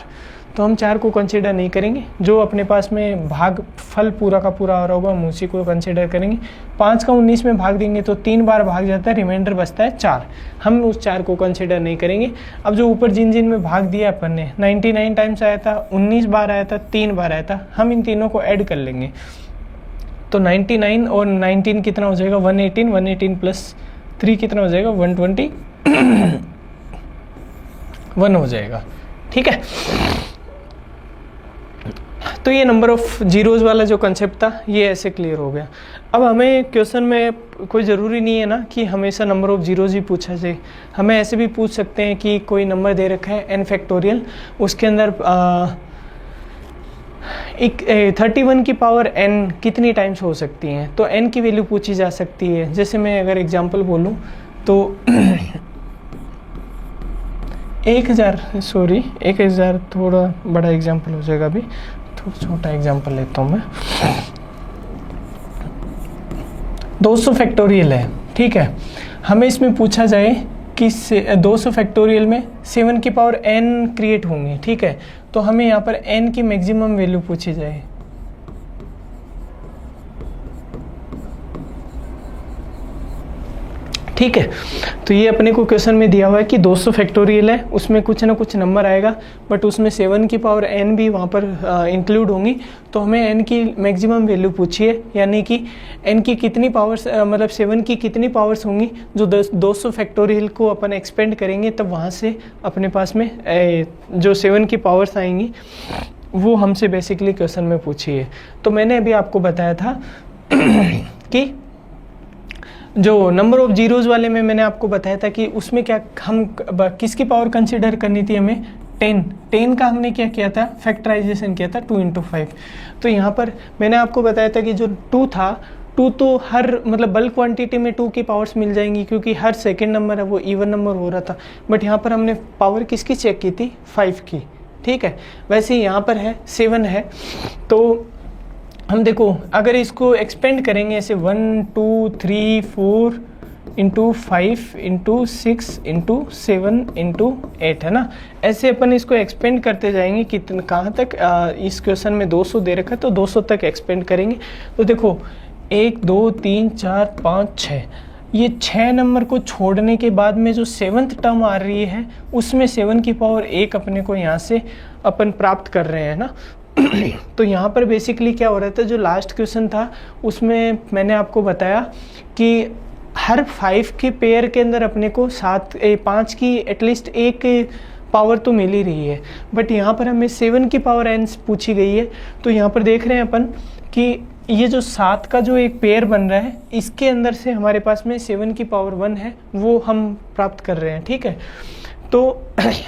तो हम 4 को कंसीडर नहीं करेंगे। जो अपने पास में भाग फल पूरा का पूरा आ रहा होगा हम उसी को कंसीडर करेंगे। 5 का 19 में भाग देंगे तो 3 बार भाग जाता है, रिमाइंडर बचता है 4, हम उस 4 को कंसीडर नहीं करेंगे। अब जो ऊपर जिन में भाग दिया अपन ने 99 टाइम्स आया था, 19 बार आया था, 3 बार आया था, हम इन तीनों को ऐड कर लेंगे। तो 99 और 19 कितना हो जाएगा 118, 118 प्लस 3 कितना हो जाएगा, 121 हो जाएगा। ठीक है, तो ये नंबर ऑफ जीरोज़ वाला जो कंसेप्ट था ये ऐसे क्लियर हो गया। अब हमें क्वेश्चन में कोई ज़रूरी नहीं है ना कि हमेशा नंबर ऑफ जीरोज़ ही पूछा जाए, हमें ऐसे भी पूछ सकते हैं कि कोई नंबर दे रखा है n फैक्टोरियल, उसके अंदर 31 की पावर n कितनी टाइम्स हो सकती हैं, तो n की वैल्यू पूछी जा सकती है। जैसे मैं अगर एग्जांपल बोलूँ तो 1000 थोड़ा बड़ा एग्जांपल हो जाएगा, अभी थोड़ा छोटा एग्जांपल लेता हूँ मैं। 200 फैक्टोरियल है, ठीक है, हमें इसमें पूछा जाए कि 200 फैक्टोरियल में 7 की पावर n क्रिएट होंगी, ठीक है, तो हमें यहाँ पर n की मैक्सिमम वैल्यू पूछी जाए। ठीक है, तो ये अपने को क्वेश्चन में दिया हुआ है कि 200 फैक्टोरियल है, उसमें कुछ ना कुछ नंबर आएगा, बट उसमें 7 की पावर n भी वहाँ पर इंक्लूड होंगी, तो हमें n की मैक्सिमम वैल्यू पूछिए, यानी कि n की कितनी पावर्स, मतलब 7 की कितनी पावर्स होंगी जो 200 फैक्टोरियल को अपन एक्सपेंड करेंगे, तब वहाँ से अपने पास में जो 7 की पावर्स आएंगी वो हमसे बेसिकली क्वेश्चन में पूछिए। तो मैंने अभी आपको बताया था कि जो नंबर ऑफ जीरोज़ वाले में मैंने आपको बताया था कि उसमें क्या हम किसकी पावर कंसिडर करनी थी, हमें 10 का हमने क्या किया था, फैक्टराइजेशन किया था 2 × 5। तो यहाँ पर मैंने आपको बताया था कि जो 2 था, 2 तो हर मतलब बल्क क्वांटिटी में 2 की पावर्स मिल जाएंगी, क्योंकि हर सेकेंड नंबर है वो इवन नंबर हो रहा था, बट यहाँ पर हमने पावर किसकी चेक की थी, 5 की। ठीक है, वैसे यहाँ पर है 7 है, तो हम देखो अगर इसको एक्सपेंड करेंगे ऐसे 1 2 3 4 × 5 × 6 × 7 × 8 है ना, ऐसे अपन इसको एक्सपेंड करते जाएंगे कितना कहाँ तक। इस क्वेश्चन में 200 दे रखा है तो 200 तक एक्सपेंड करेंगे। तो देखो 1 2 3 4 5 6, ये 6 नंबर को छोड़ने के बाद में जो 7th टर्म आ रही है उसमें 7 की पावर 1 अपने को यहाँ से अपन प्राप्त कर रहे हैं ना। तो यहाँ पर बेसिकली क्या हो रहा था, जो लास्ट क्वेश्चन था उसमें मैंने आपको बताया कि हर 5 के पेयर के अंदर अपने को 5 की एटलीस्ट एक पावर तो मिल ही रही है, बट यहाँ पर हमें 7 की पावर n पूछी गई है। तो यहाँ पर देख रहे हैं अपन कि ये जो 7 का जो एक पेयर बन रहा है, इसके अंदर से हमारे पास में 7 की पावर 1 है, वो हम प्राप्त कर रहे हैं। ठीक है, तो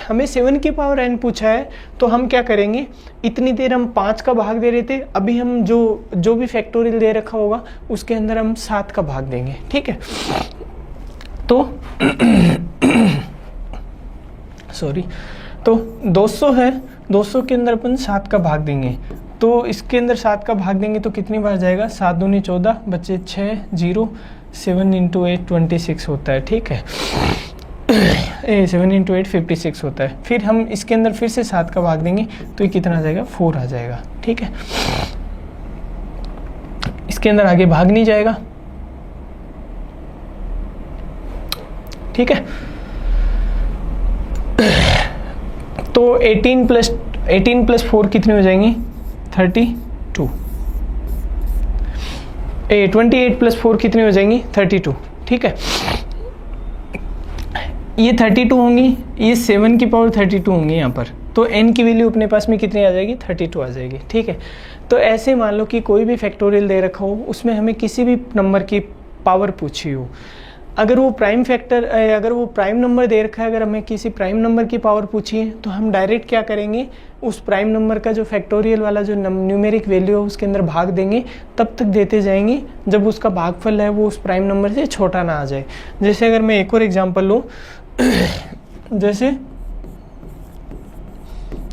हमें 7 की पावर n पूछा है, तो हम क्या करेंगे, इतनी देर हम 5 का भाग दे रहे थे, अभी हम जो भी फैक्टोरियल दे रखा होगा उसके अंदर हम 7 का भाग देंगे। ठीक है, तो सॉरी, तो 200 है, 200 के अंदर अपन 7 का भाग देंगे, तो इसके अंदर 7 का भाग देंगे तो कितनी बार जाएगा, 7 दूनी 14, बच्चे 6 0, 7 × 8 26 होता है। ठीक है, 7 × 8 56 होता है। फिर हम इसके अंदर फिर से 7 का भाग देंगे तो ये कितना आ जाएगा, 4 आ जाएगा। ठीक है, इसके अंदर आगे भाग नहीं जाएगा। ठीक है, तो 18 + 4 कितनी हो जाएंगी, 32। 28 + 4 कितनी हो जाएंगी, 32। ठीक है, ये 32 होंगी, ये 7 की पावर 32 होंगी यहाँ पर, तो n की वैल्यू अपने पास में कितनी आ जाएगी, 32 आ जाएगी। ठीक है, तो ऐसे मान लो कि कोई भी फैक्टोरियल दे रखा हो, उसमें हमें किसी भी नंबर की पावर पूछी हो, अगर वो प्राइम नंबर दे रखा है, अगर हमें किसी प्राइम नंबर की पावर पूछी है, तो हम डायरेक्ट क्या करेंगे, उस प्राइम नंबर का जो फैक्टोरियल वाला जो न्यूमेरिक वैल्यू है उसके अंदर भाग देंगे, तब तक देते जाएंगे जब उसका भागफल है वो उस प्राइम नंबर से छोटा ना आ जाए। जैसे अगर मैं एक और एग्जांपल लूँ, जैसे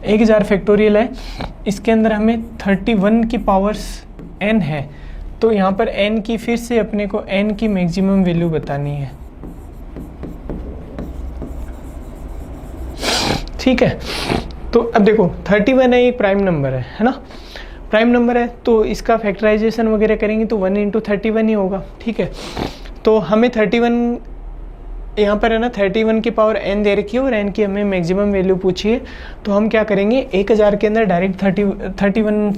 1000 फैक्टोरियल है, इसके अंदर हमें 31 की पावर्स n है, तो यहाँ पर n की फिर से अपने को n की मैक्सिमम वैल्यू बतानी है। ठीक है, तो अब देखो 31 है, एक प्राइम नंबर है ना, प्राइम नंबर है, तो इसका फैक्टराइजेशन वगैरह करेंगे तो 1 × 31 ही होगा। ठीक है, तो हमें 31 यहाँ पर है ना, 31 की पावर n दे रखी है और n की हमें मैक्सिमम वैल्यू पूछी है, तो हम क्या करेंगे, 1000 के अंदर डायरेक्ट 31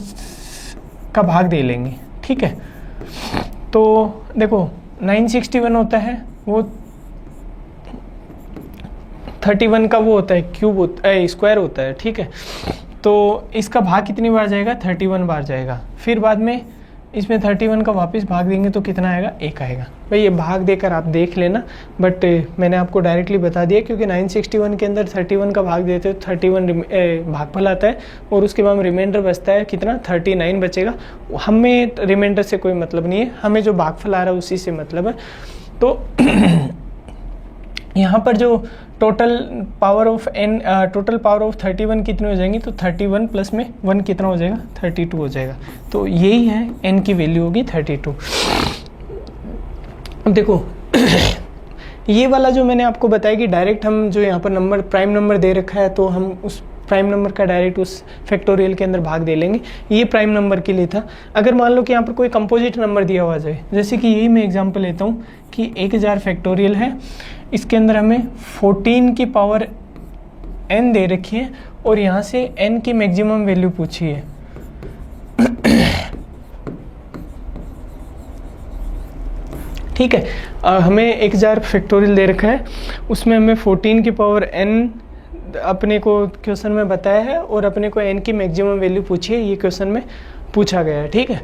का भाग दे लेंगे। ठीक है, तो देखो 961 होता है, वो 31 का वो होता है क्यूब होता है, स्क्वायर होता है, ठीक है। तो इसका भाग कितनी बार जाएगा, 31 बार जाएगा। फिर बाद में इसमें 31 का वापस भाग देंगे तो कितना आएगा, 1 आएगा। भाई ये भाग देकर आप देख लेना, बट मैंने आपको डायरेक्टली बता दिया क्योंकि 961 के अंदर 31 का भाग देते हो 31 भागफल आता है और उसके बाद रिमाइंडर बचता है कितना, 39 बचेगा। हमें रिमाइंडर से कोई मतलब नहीं है, हमें जो भागफल आ रहा है उसी से मतलब है। तो यहाँ पर जो टोटल पावर ऑफ 31 कितनी हो जाएंगी, तो 31 प्लस में 1 कितना हो जाएगा, 32 हो जाएगा। तो यही है n की वैल्यू होगी 32। अब देखो ये वाला जो मैंने आपको बताया कि डायरेक्ट हम जो यहाँ पर नंबर प्राइम नंबर दे रखा है तो हम उस प्राइम नंबर का डायरेक्ट उस फैक्टोरियल के अंदर भाग दे लेंगे, ये प्राइम नंबर के लिए था। अगर मान लो कि यहाँ पर कोई कंपोजिट नंबर दिया हुआ जाए, जैसे कि यही मैं एग्जांपल लेता हूँ कि 1000 फैक्टोरियल है, इसके अंदर हमें 14 की पावर n दे रखी है और यहाँ से n की मैक्सिमम वैल्यू पूछी है। ठीक है, हमें 1000 फैक्टोरियल दे रखा है, उसमें हमें 14 की पावर n अपने को क्वेश्चन में बताया है और अपने को n की मैक्सिमम वैल्यू पूछी है, ये क्वेश्चन में पूछा गया है। ठीक है,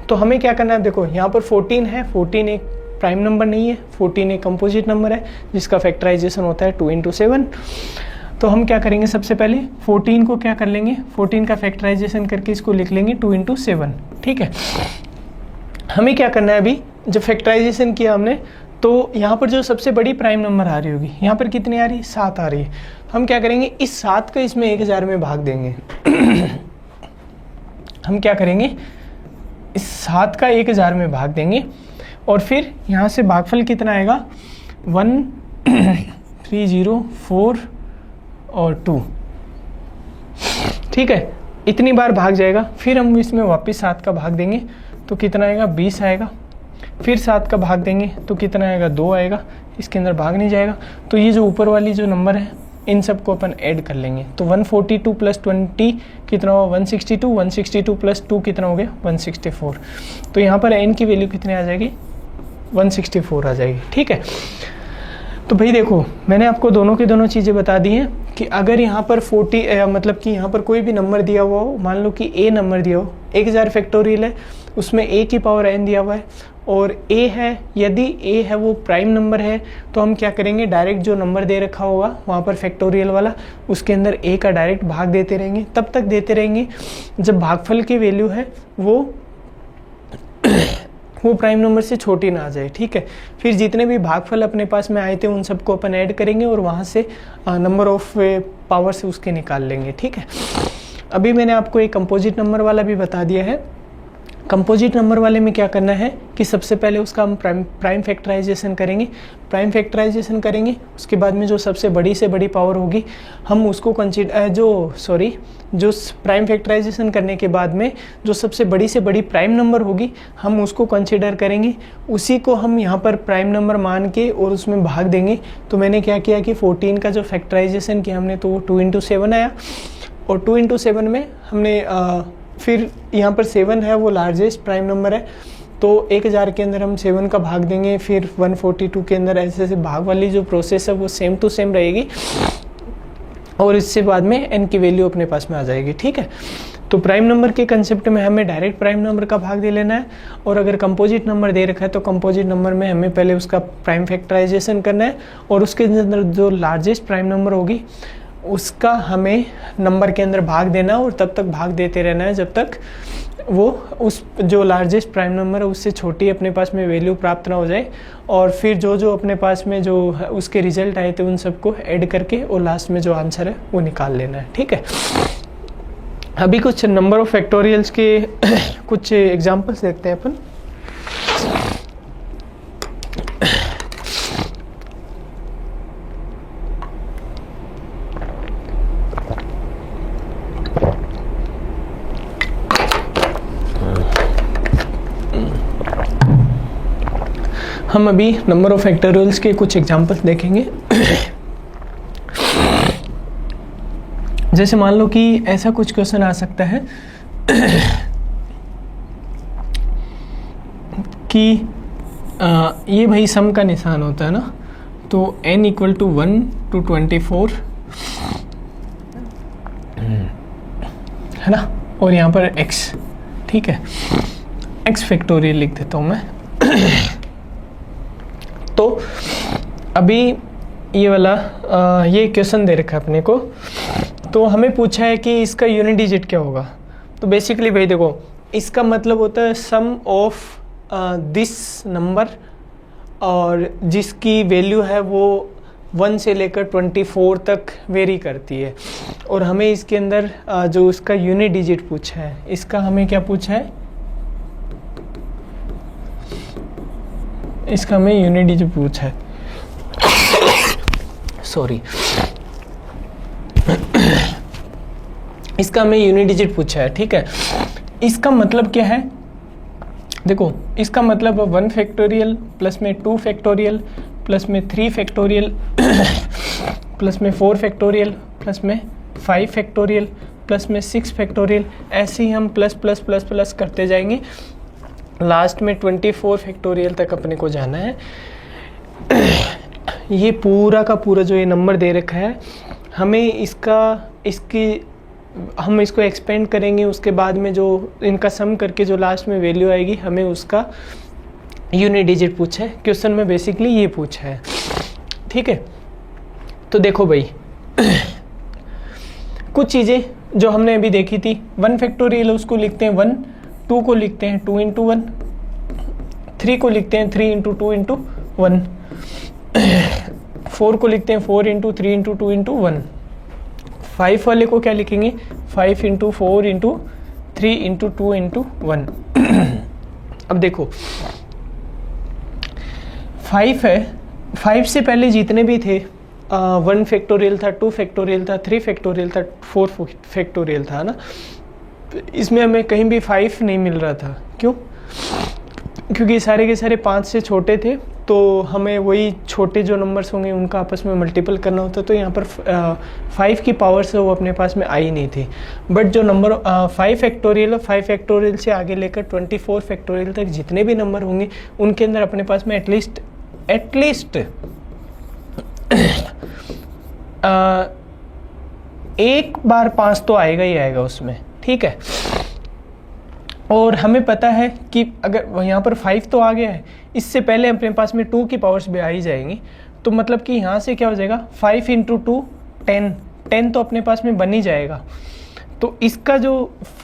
तो हमें क्या करना है, देखो यहाँ पर 14 है, 14 एक प्राइम नंबर नहीं है, 14 एक कंपोजिट नंबर है जिसका फैक्टराइजेशन होता है 2 × 7। तो हम क्या करेंगे, सबसे पहले 14 को क्या कर लेंगे, 14 का फैक्टराइजेशन करके इसको लिख लेंगे 2 × 7। ठीक है, हमें क्या करना है, अभी जब फैक्टराइजेशन किया हमने तो यहाँ पर जो सबसे बड़ी प्राइम नंबर आ रही होगी, यहाँ पर कितनी आ रही है, 7 आ रही है। हम क्या करेंगे, इस 7 का इसमें 1000 में भाग देंगे। हम क्या करेंगे, इस 7 का 1000 में भाग देंगे और फिर यहाँ से भागफल कितना आएगा, 1, 3, 0, 4 और 2। ठीक है, इतनी बार भाग जाएगा। फिर हम इसमें वापस 7 का भाग देंगे तो कितना आएगा, 20 आएगा। फिर 7 का भाग देंगे तो कितना आएगा, 2 आएगा, इसके अंदर भाग नहीं जाएगा। तो ये जो ऊपर वाली जो नंबर है इन सबको अपन ऐड कर लेंगे। तो 142 + 20 कितना हुआ, 162, 162 + 2 कितना हो गया, 164। तो यहाँ पर n की वैल्यू कितनी आ जाएगी, 164 आ जाएगी। ठीक है, तो भाई देखो मैंने आपको दोनों की दोनों चीज़ें बता दी हैं कि अगर यहाँ पर 40 मतलब कि यहाँ पर कोई भी नंबर दिया हुआ हो, मान लो कि a नंबर दिया हो, 1000 फैक्टोरियल है, उसमें a की पावर n दिया हुआ है और a है, यदि a है वो प्राइम नंबर है तो हम क्या करेंगे, डायरेक्ट जो नंबर दे रखा होगा वहाँ पर फैक्टोरियल वाला, उसके अंदर a का डायरेक्ट भाग देते रहेंगे, तब तक देते रहेंगे जब भागफल की वैल्यू है वो प्राइम नंबर से छोटी ना आ जाए। ठीक है, फिर जितने भी भागफल अपने पास में आए थे उन सबको अपन ऐड करेंगे और वहाँ से नंबर ऑफ पावर से उसके निकाल लेंगे। ठीक है, अभी मैंने आपको एक कंपोजिट नंबर वाला भी बता दिया है। कंपोजिट नंबर वाले में क्या करना है कि सबसे पहले उसका हम प्राइम फैक्टराइजेशन करेंगे। प्राइम फैक्टराइजेशन करेंगे, उसके बाद में जो सबसे बड़ी से बड़ी पावर होगी हम उसको जो प्राइम फैक्टराइजेशन करने के बाद में जो सबसे बड़ी से बड़ी प्राइम नंबर होगी हम उसको कंसीडर करेंगे, उसी को हम यहाँ पर प्राइम नंबर मान के और उसमें भाग देंगे। तो मैंने क्या किया कि 14 का जो फैक्टराइजेशन किया हमने तो वो 2 × 7 आया और 2 × 7 में हमने फिर यहाँ पर 7 है वो लार्जेस्ट प्राइम नंबर है, तो 1000 के अंदर हम 7 का भाग देंगे, फिर 142 के अंदर ऐसे ऐसे भाग वाली जो प्रोसेस है वो सेम टू सेम रहेगी और इससे बाद में n की वैल्यू अपने पास में आ जाएगी। ठीक है, तो प्राइम नंबर के कंसेप्ट में हमें डायरेक्ट प्राइम नंबर का भाग दे लेना है और अगर कंपोजिट नंबर दे रखा है तो कंपोजिट नंबर में हमें पहले उसका प्राइम फैक्टराइजेशन करना है और उसके अंदर जो लार्जेस्ट प्राइम नंबर होगी उसका हमें नंबर के अंदर भाग देना और तब तक भाग देते रहना है जब तक वो उस जो लार्जेस्ट प्राइम नंबर है उससे छोटी अपने पास में वैल्यू प्राप्त ना हो जाए। और फिर जो अपने पास में जो उसके रिजल्ट आए थे उन सबको ऐड करके और लास्ट में जो आंसर है वो निकाल लेना है। ठीक है, अभी कुछ नंबर ऑफ फैक्टोरियल्स के कुछ एग्जांपल्स देखते हैं अपन। हम अभी नंबर ऑफ फैक्टोरियल्स के कुछ एग्जांपल्स देखेंगे। जैसे मान लो कि ऐसा कुछ क्वेश्चन आ सकता है कि ये भाई सम का निशान होता है ना, तो तो n इक्वल टू 1 to 24 है ना, और यहाँ पर x, ठीक है, x फैक्टोरियल लिख देता हूँ मैं। तो अभी ये वाला ये क्वेश्चन दे रखा है अपने को, तो हमें पूछा है कि इसका यूनिट डिजिट क्या होगा। तो बेसिकली भाई देखो, इसका मतलब होता है सम ऑफ दिस नंबर, और जिसकी वैल्यू है वो 1 से लेकर 24 तक वेरी करती है। और हमें इसके अंदर जो उसका यूनिट डिजिट पूछा है, इसका हमें क्या पूछा है, इसका हमें यूनिट डिजिट पूछा है, सॉरी, इसका हमें यूनिट डिजिट पूछा है, ठीक है। इसका मतलब क्या है, देखो इसका मतलब 1 फैक्टोरियल प्लस में 2 फैक्टोरियल प्लस में 3 फैक्टोरियल प्लस में 4 फैक्टोरियल प्लस में 5 फैक्टोरियल प्लस में 6 फैक्टोरियल, ऐसे ही हम प्लस प्लस प्लस प्लस करते जाएंगे, लास्ट में 24 फैक्टोरियल तक अपने को जाना है। ये पूरा का पूरा जो ये नंबर दे रखा है, हमें हम इसको एक्सपेंड करेंगे, उसके बाद में जो इनका सम करके जो लास्ट में वैल्यू आएगी, हमें उसका यूनिट डिजिट पूछा है। क्वेश्चन में बेसिकली ये पूछा है, ठीक है। तो देखो भाई, कुछ चीज़ें जो हमने अभी देखी थी, 1 फैक्टोरियल उसको लिखते हैं 1, 2 को लिखते हैं 2 इंटू 1, 3 को लिखते हैं 3 इंटू 2 इंटू 1, 4 को लिखते हैं 4 इंटू 3 इंटू 2 इंटू 1, 5 वाले को क्या लिखेंगे, 5 इंटू 4 इंटू 3 इंटू 2 इंटू 1। अब देखो 5 है, 5 से पहले जितने भी थे, 1 फैक्टोरियल था, 2 फैक्टोरियल था, 3 फैक्टोरियल था, 4 फैक्टोरियल था ना, इसमें हमें कहीं भी 5 नहीं मिल रहा था। क्यों? क्योंकि सारे के सारे 5 से छोटे थे, तो हमें वही छोटे जो नंबर्स होंगे उनका आपस में मल्टीपल करना होता, तो यहाँ पर 5 की पावर से वो अपने पास में आई नहीं थी। बट जो नंबर 5 फैक्टोरियल है, 5 फैक्टोरियल से आगे लेकर 24 फैक्टोरियल तक जितने भी नंबर होंगे, उनके अंदर अपने पास में एटलीस्ट एक बार 5 तो आएगा ही आएगा उसमें, ठीक है। और हमें पता है कि अगर यहाँ पर 5 तो आ गया है, इससे पहले अपने पास में 2 की पावर्स भी आ ही जाएंगी, तो मतलब कि यहाँ से क्या हो जाएगा, 5 इंटू 2 10 तो अपने पास में बन ही जाएगा। तो इसका जो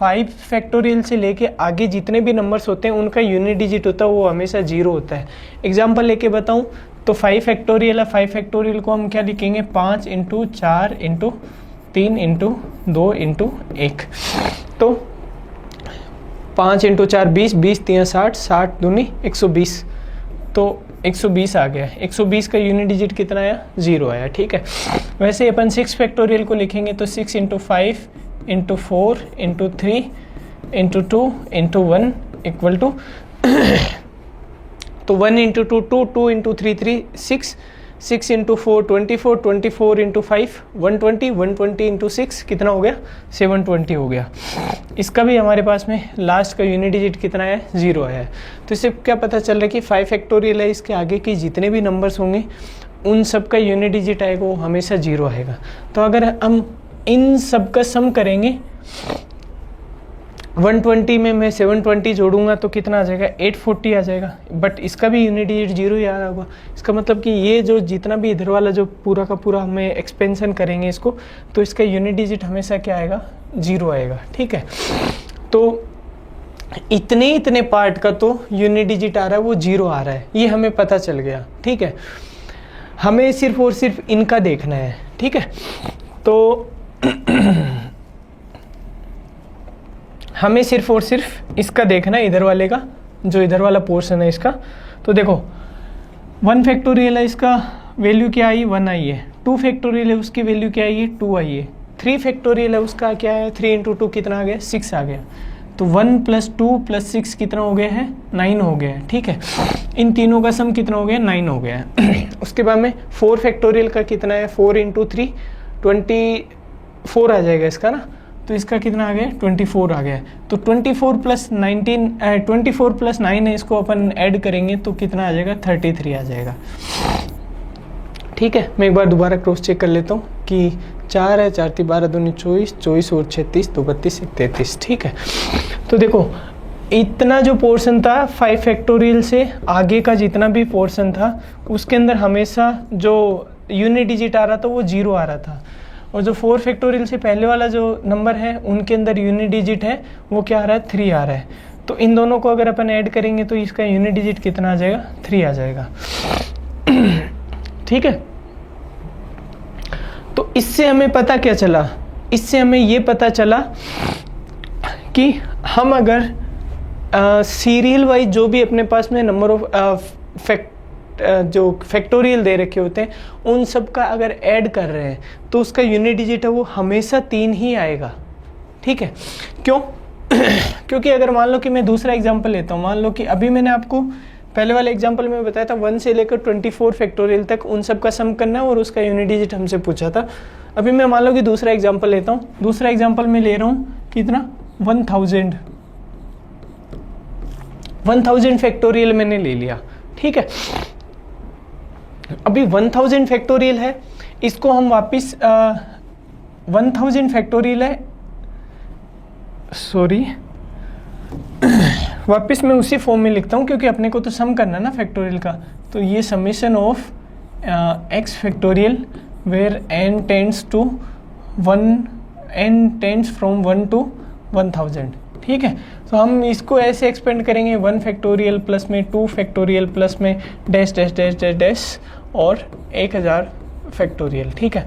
5 फैक्टोरियल से लेके आगे जितने भी नंबर्स होते हैं, उनका यूनिट डिजिट होता है वो हमेशा 0 होता है। एग्जाम्पल लेके बताऊँ तो 5 फैक्टोरियल है, 5 फैक्टोरियल को हम क्या लिखेंगे, 5 इंटू 4 इंटू 3 इंटू 2 इंटू 1, तो 5 इंटू 4 20, 20 3 60, 60 दूनी 120, तो 120 आ गया। 120 का यूनिट डिजिट कितना आया, 0 आया, ठीक है। वैसे अपन 6 फैक्टोरियल को लिखेंगे तो 6 into 5 into 4 into 3 into 2 into 1 equal to तो 1 into 2 2, 2 into 3 3, 6, 6 into 4 24, 24 into 5 120, 120 into 6 कितना हो गया, 720 हो गया। इसका भी हमारे पास में लास्ट का यूनिट डिजिट कितना है, 0 आया है। तो इससे क्या पता चल रहा है कि 5 फैक्टोरियल है, इसके आगे के जितने भी नंबर्स होंगे उन सब का यूनिट डिजिट आएगा वो हमेशा 0 आएगा। तो अगर हम इन सब का सम करेंगे, 120 में मैं 720 जोड़ूंगा तो कितना आ जाएगा, 840 आ जाएगा। बट इसका भी यूनिट डिजिट 0 ही आ रहा होगा। इसका मतलब कि ये जो जितना भी इधर वाला जो पूरा का पूरा हमें एक्सपेंशन करेंगे इसको, तो इसका यूनिट डिजिट हमेशा क्या आएगा, 0 आएगा, ठीक है। तो इतने पार्ट का तो यूनिट डिजिट आ रहा है वो 0 आ रहा है, ये हमें पता चल गया, ठीक है। हमें सिर्फ और सिर्फ इनका देखना है, ठीक है। तो हमें सिर्फ और सिर्फ इसका देखना है, इधर वाले का, जो इधर वाला पोर्शन है इसका। तो देखो 1 फैक्टोरियल है, इसका वैल्यू क्या आई, 1 आई है। 2 फैक्टोरियल है, उसकी वैल्यू क्या आई है, 2 आई है। 3 फैक्टोरियल है, उसका क्या है, 3 इंटू 2 कितना आ गया, 6 आ गया। तो 1 + 2 + 6 कितना हो गया है, 9 हो गया है, ठीक है। इन तीनों का सम कितना हो गया, 9 हो गया है। उसके बाद में 4 फैक्टोरियल का कितना है, 4 इंटू 3 24 आ जाएगा इसका ना, तो इसका कितना आ गया, 24 आ गया। तो 24 + 9 है, इसको अपन ऐड करेंगे तो कितना आ जाएगा, 33 आ जाएगा। ठीक है, मैं एक बार दोबारा क्रॉस चेक कर लेता हूँ कि 4 है, 4 × 12 = 24, 24 और 36 2 32 1 33। ठीक है, तो देखो इतना जो पोर्शन था 5 फैक्टोरियल से आगे का जितना भी पोर्शन था उसके अंदर हमेशा जो यूनिट डिजिट आ रहा था वो 0 आ रहा था, और जो 4 फैक्टोरियल से पहले वाला जो नंबर है उनके अंदर यूनिट डिजिट है वो क्या आ रहा है, 3 आ रहा है। तो इन दोनों को अगर अपन ऐड करेंगे तो इसका यूनिट डिजिट कितना आ जाएगा, 3 आ जाएगा। ठीक है, तो इससे हमें पता क्या चला, इससे हमें ये पता चला कि हम अगर सीरियल वाइज जो भी अपने पास में नंबर ऑफ जो फैक्टोरियल दे रखे होते हैं उन सब का अगर ऐड कर रहे हैं तो उसका यूनिट डिजिट है वो हमेशा 3 ही आएगा। ठीक है, क्यों? क्योंकि अगर मान लो कि मैं दूसरा एग्जांपल लेता हूँ, मान लो कि अभी मैंने आपको पहले वाले एग्जांपल में बताया था 1 से लेकर 24 फैक्टोरियल तक उन सब का सम करना है और उसका यूनिट डिजिट हमसे पूछा था। अभी मैं मान लो कि दूसरा एग्जांपल लेता हूँ, दूसरा एग्जांपल में ले रहा हूँ कितना, 1000 फैक्टोरियल मैंने ले लिया। ठीक है, अभी 1000 फैक्टोरियल है, इसको हम वापस 1000 फैक्टोरियल है, सॉरी वापस मैं उसी फॉर्म में लिखता हूँ क्योंकि अपने को तो सम करना है ना फैक्टोरियल का। तो ये summation of x factorial where n tends to 1, n tends from 1 to 1000। ठीक है, तो हम इसको ऐसे एक्सपेंड करेंगे 1 फैक्टोरियल प्लस में 2 फैक्टोरियल प्लस में dash dash dash dash dash और 1000 फैक्टोरियल। ठीक है,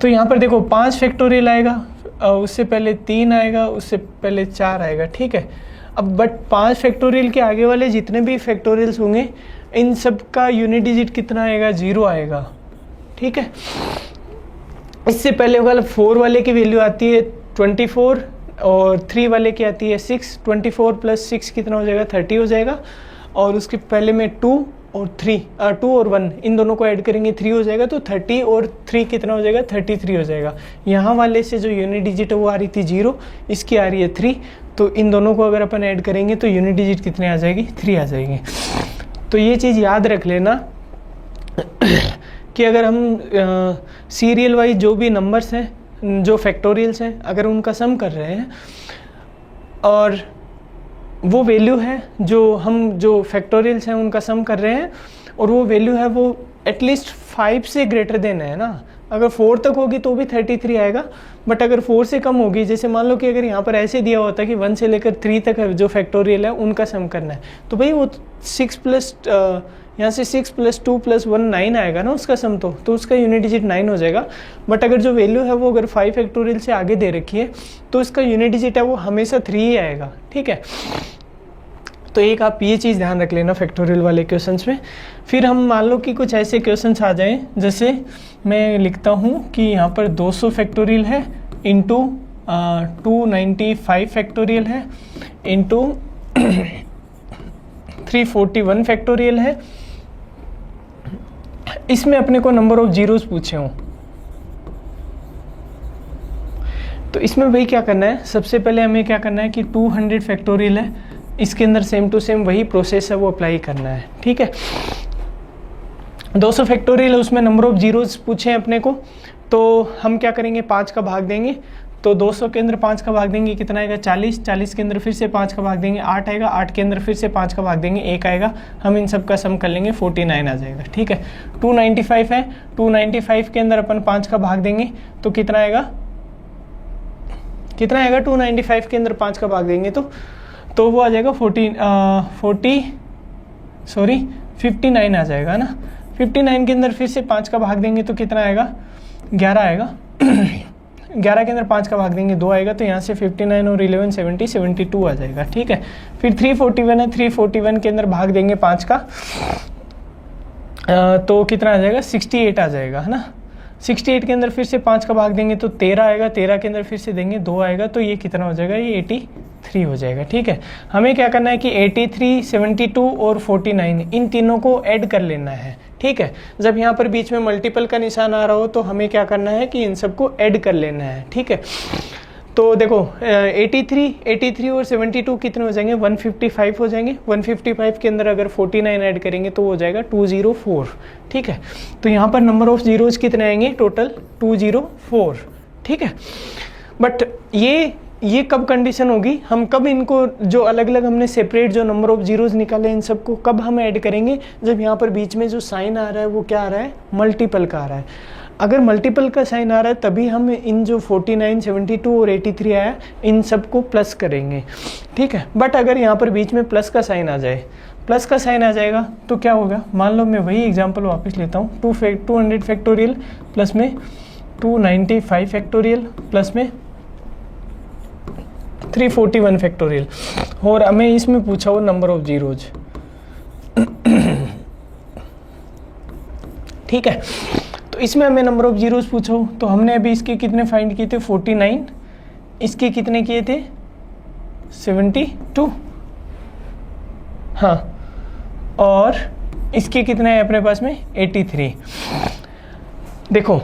तो यहाँ पर देखो 5 फैक्टोरियल आएगा, उससे पहले 3 आएगा, उससे पहले 4 आएगा। ठीक है, अब बट 5 फैक्टोरियल के आगे वाले जितने भी फैक्टोरियल्स होंगे इन सब का यूनिट डिजिट कितना आएगा, 0 आएगा। ठीक है, इससे पहले वाला 4 वाले की वैल्यू आती है 24 और 3 वाले की आती है 6। 24 + 6 कितना हो जाएगा, 30 हो जाएगा, और उसके पहले में 2 और 1 इन दोनों को ऐड करेंगे 3 हो जाएगा, तो 30 और 3 कितना हो जाएगा, 33 हो जाएगा। यहाँ वाले से जो यूनिट डिजिट है वो आ रही थी 0, इसकी आ रही है 3, तो इन दोनों को अगर अपन ऐड करेंगे तो यूनिट डिजिट कितने आ जाएगी, 3 आ जाएगी। तो ये चीज़ याद रख लेना कि अगर हम सीरियल वाइज जो भी नंबर्स हैं, जो फैक्टोरियल्स हैं, अगर उनका सम कर रहे हैं और वो वैल्यू है जो फैक्टोरियल्स हैं उनका सम कर रहे हैं और वो वैल्यू है वो एटलीस्ट 5 से ग्रेटर देन है ना, अगर 4 तक होगी तो भी 33 आएगा, बट अगर 4 से कम होगी, जैसे मान लो कि अगर यहाँ पर ऐसे दिया होता कि 1 से लेकर 3 तक जो फैक्टोरियल है उनका सम करना है, तो भाई वो 6 प्लस यहाँ से 6 + 2 + 1 9 आएगा ना उसका सम, तो उसका यूनिट डिजिट 9 हो जाएगा। बट अगर जो वैल्यू है वो अगर 5 फैक्टोरियल से आगे दे रखी है तो इसका यूनिट डिजिट है वो हमेशा 3 ही आएगा। ठीक है, तो एक आप ये चीज़ ध्यान रख लेना फैक्टोरियल वाले क्वेश्चंस में। फिर हम मान लो कि कुछ ऐसे क्वेश्चंस आ जाएं, जैसे मैं लिखता हूँ कि यहाँ पर 200 फैक्टोरियल है इंटू 295 फैक्टोरियल है इंटू 341 फैक्टोरियल है। इसमें अपने को नंबर ऑफ जीरोस पूछे हों, तो इसमें भाई क्या करना है, सबसे पहले हमें क्या करना है कि 200 फैक्टोरियल है, इसके अंदर सेम टू सेम वही प्रोसेस है वो अप्लाई करना है। ठीक है, 200 फैक्टोरियल है, उसमें नंबर ऑफ जीरोस पूछे हैं अपने को, तो हम क्या करेंगे 5 का भाग देंगे, तो 200 के अंदर 5 का भाग देंगे कितना आएगा 40, 40 के अंदर फिर से 5 का भाग देंगे 8 आएगा, 8 के अंदर फिर से 5 का भाग देंगे 1 आएगा, हम इन सब का सम कर लेंगे 49 आ जाएगा। ठीक है, 295 है, 295 के अंदर अपन 5 का भाग देंगे तो कितना आएगा 295 के अंदर 5 का भाग देंगे तो वो आ जाएगा 59 आ जाएगा ना। 59 के अंदर फिर से 5 का भाग देंगे तो कितना आएगा 11 आएगा। 11 के अंदर 5 का भाग देंगे 2 आएगा, तो यहाँ से 59 और 11 72 आ जाएगा। ठीक है, फिर 341 है, 341 के अंदर भाग देंगे 5 का तो कितना आ जाएगा 68 आ जाएगा, है ना। 68 के अंदर फिर से 5 का भाग देंगे तो 13 आएगा, 13 के अंदर फिर से देंगे 2 आएगा, तो ये कितना हो जाएगा, ये 83 हो जाएगा। ठीक है, हमें क्या करना है कि 83, 72 और 49 इन तीनों को ऐड कर लेना है। ठीक है, जब यहाँ पर बीच में मल्टीपल का निशान आ रहा हो तो हमें क्या करना है कि इन सबको ऐड कर लेना है। ठीक है, तो देखो 83 और 72 कितने हो जाएंगे, 155 हो जाएंगे। 155 के अंदर अगर 49 ऐड करेंगे तो हो जाएगा 204। ठीक है, तो यहाँ पर नंबर ऑफ जीरोज कितने आएंगे, टोटल 204। ठीक है, बट ये कब कंडीशन होगी, हम कब इनको जो अलग अलग हमने सेपरेट जो नंबर ऑफ जीरोज निकाले इन सबको कब हम ऐड करेंगे, जब यहाँ पर बीच में जो साइन आ रहा है वो क्या आ रहा है, मल्टीपल का आ रहा है। अगर मल्टीपल का साइन आ रहा है तभी हम इन जो 49, 72 और 83 आया इन सबको प्लस करेंगे। ठीक है, बट अगर यहाँ पर बीच में प्लस का साइन आ जाए, प्लस का साइन आ जाएगा तो क्या होगा, मान लो मैं वही एग्जांपल वापस लेता हूँ, 200 फैक्टोरियल प्लस में 295 फैक्टोरियल प्लस में 341 फैक्टोरियल, और हमें इसमें पूछा हो नंबर ऑफ जीरोज। ठीक है, तो इसमें हमें नंबर ऑफ जीरोज पूछा हो, तो हमने अभी इसके कितने फाइंड किए थे, 49, इसके कितने किए थे, 72, हाँ, और इसके कितने हैं अपने पास में, 83। देखो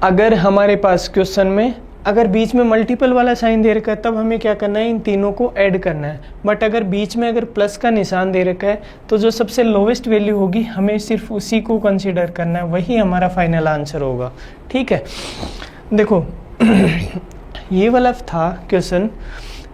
अगर हमारे पास क्वेश्चन में अगर बीच में मल्टीपल वाला साइन दे रखा है तब हमें क्या करना है, इन तीनों को ऐड करना है। बट अगर बीच में अगर प्लस का निशान दे रखा है तो जो सबसे लोवेस्ट वैल्यू होगी हमें सिर्फ उसी को कंसीडर करना है, वही हमारा फाइनल आंसर होगा। ठीक है, देखो ये वाला था क्वेश्चन,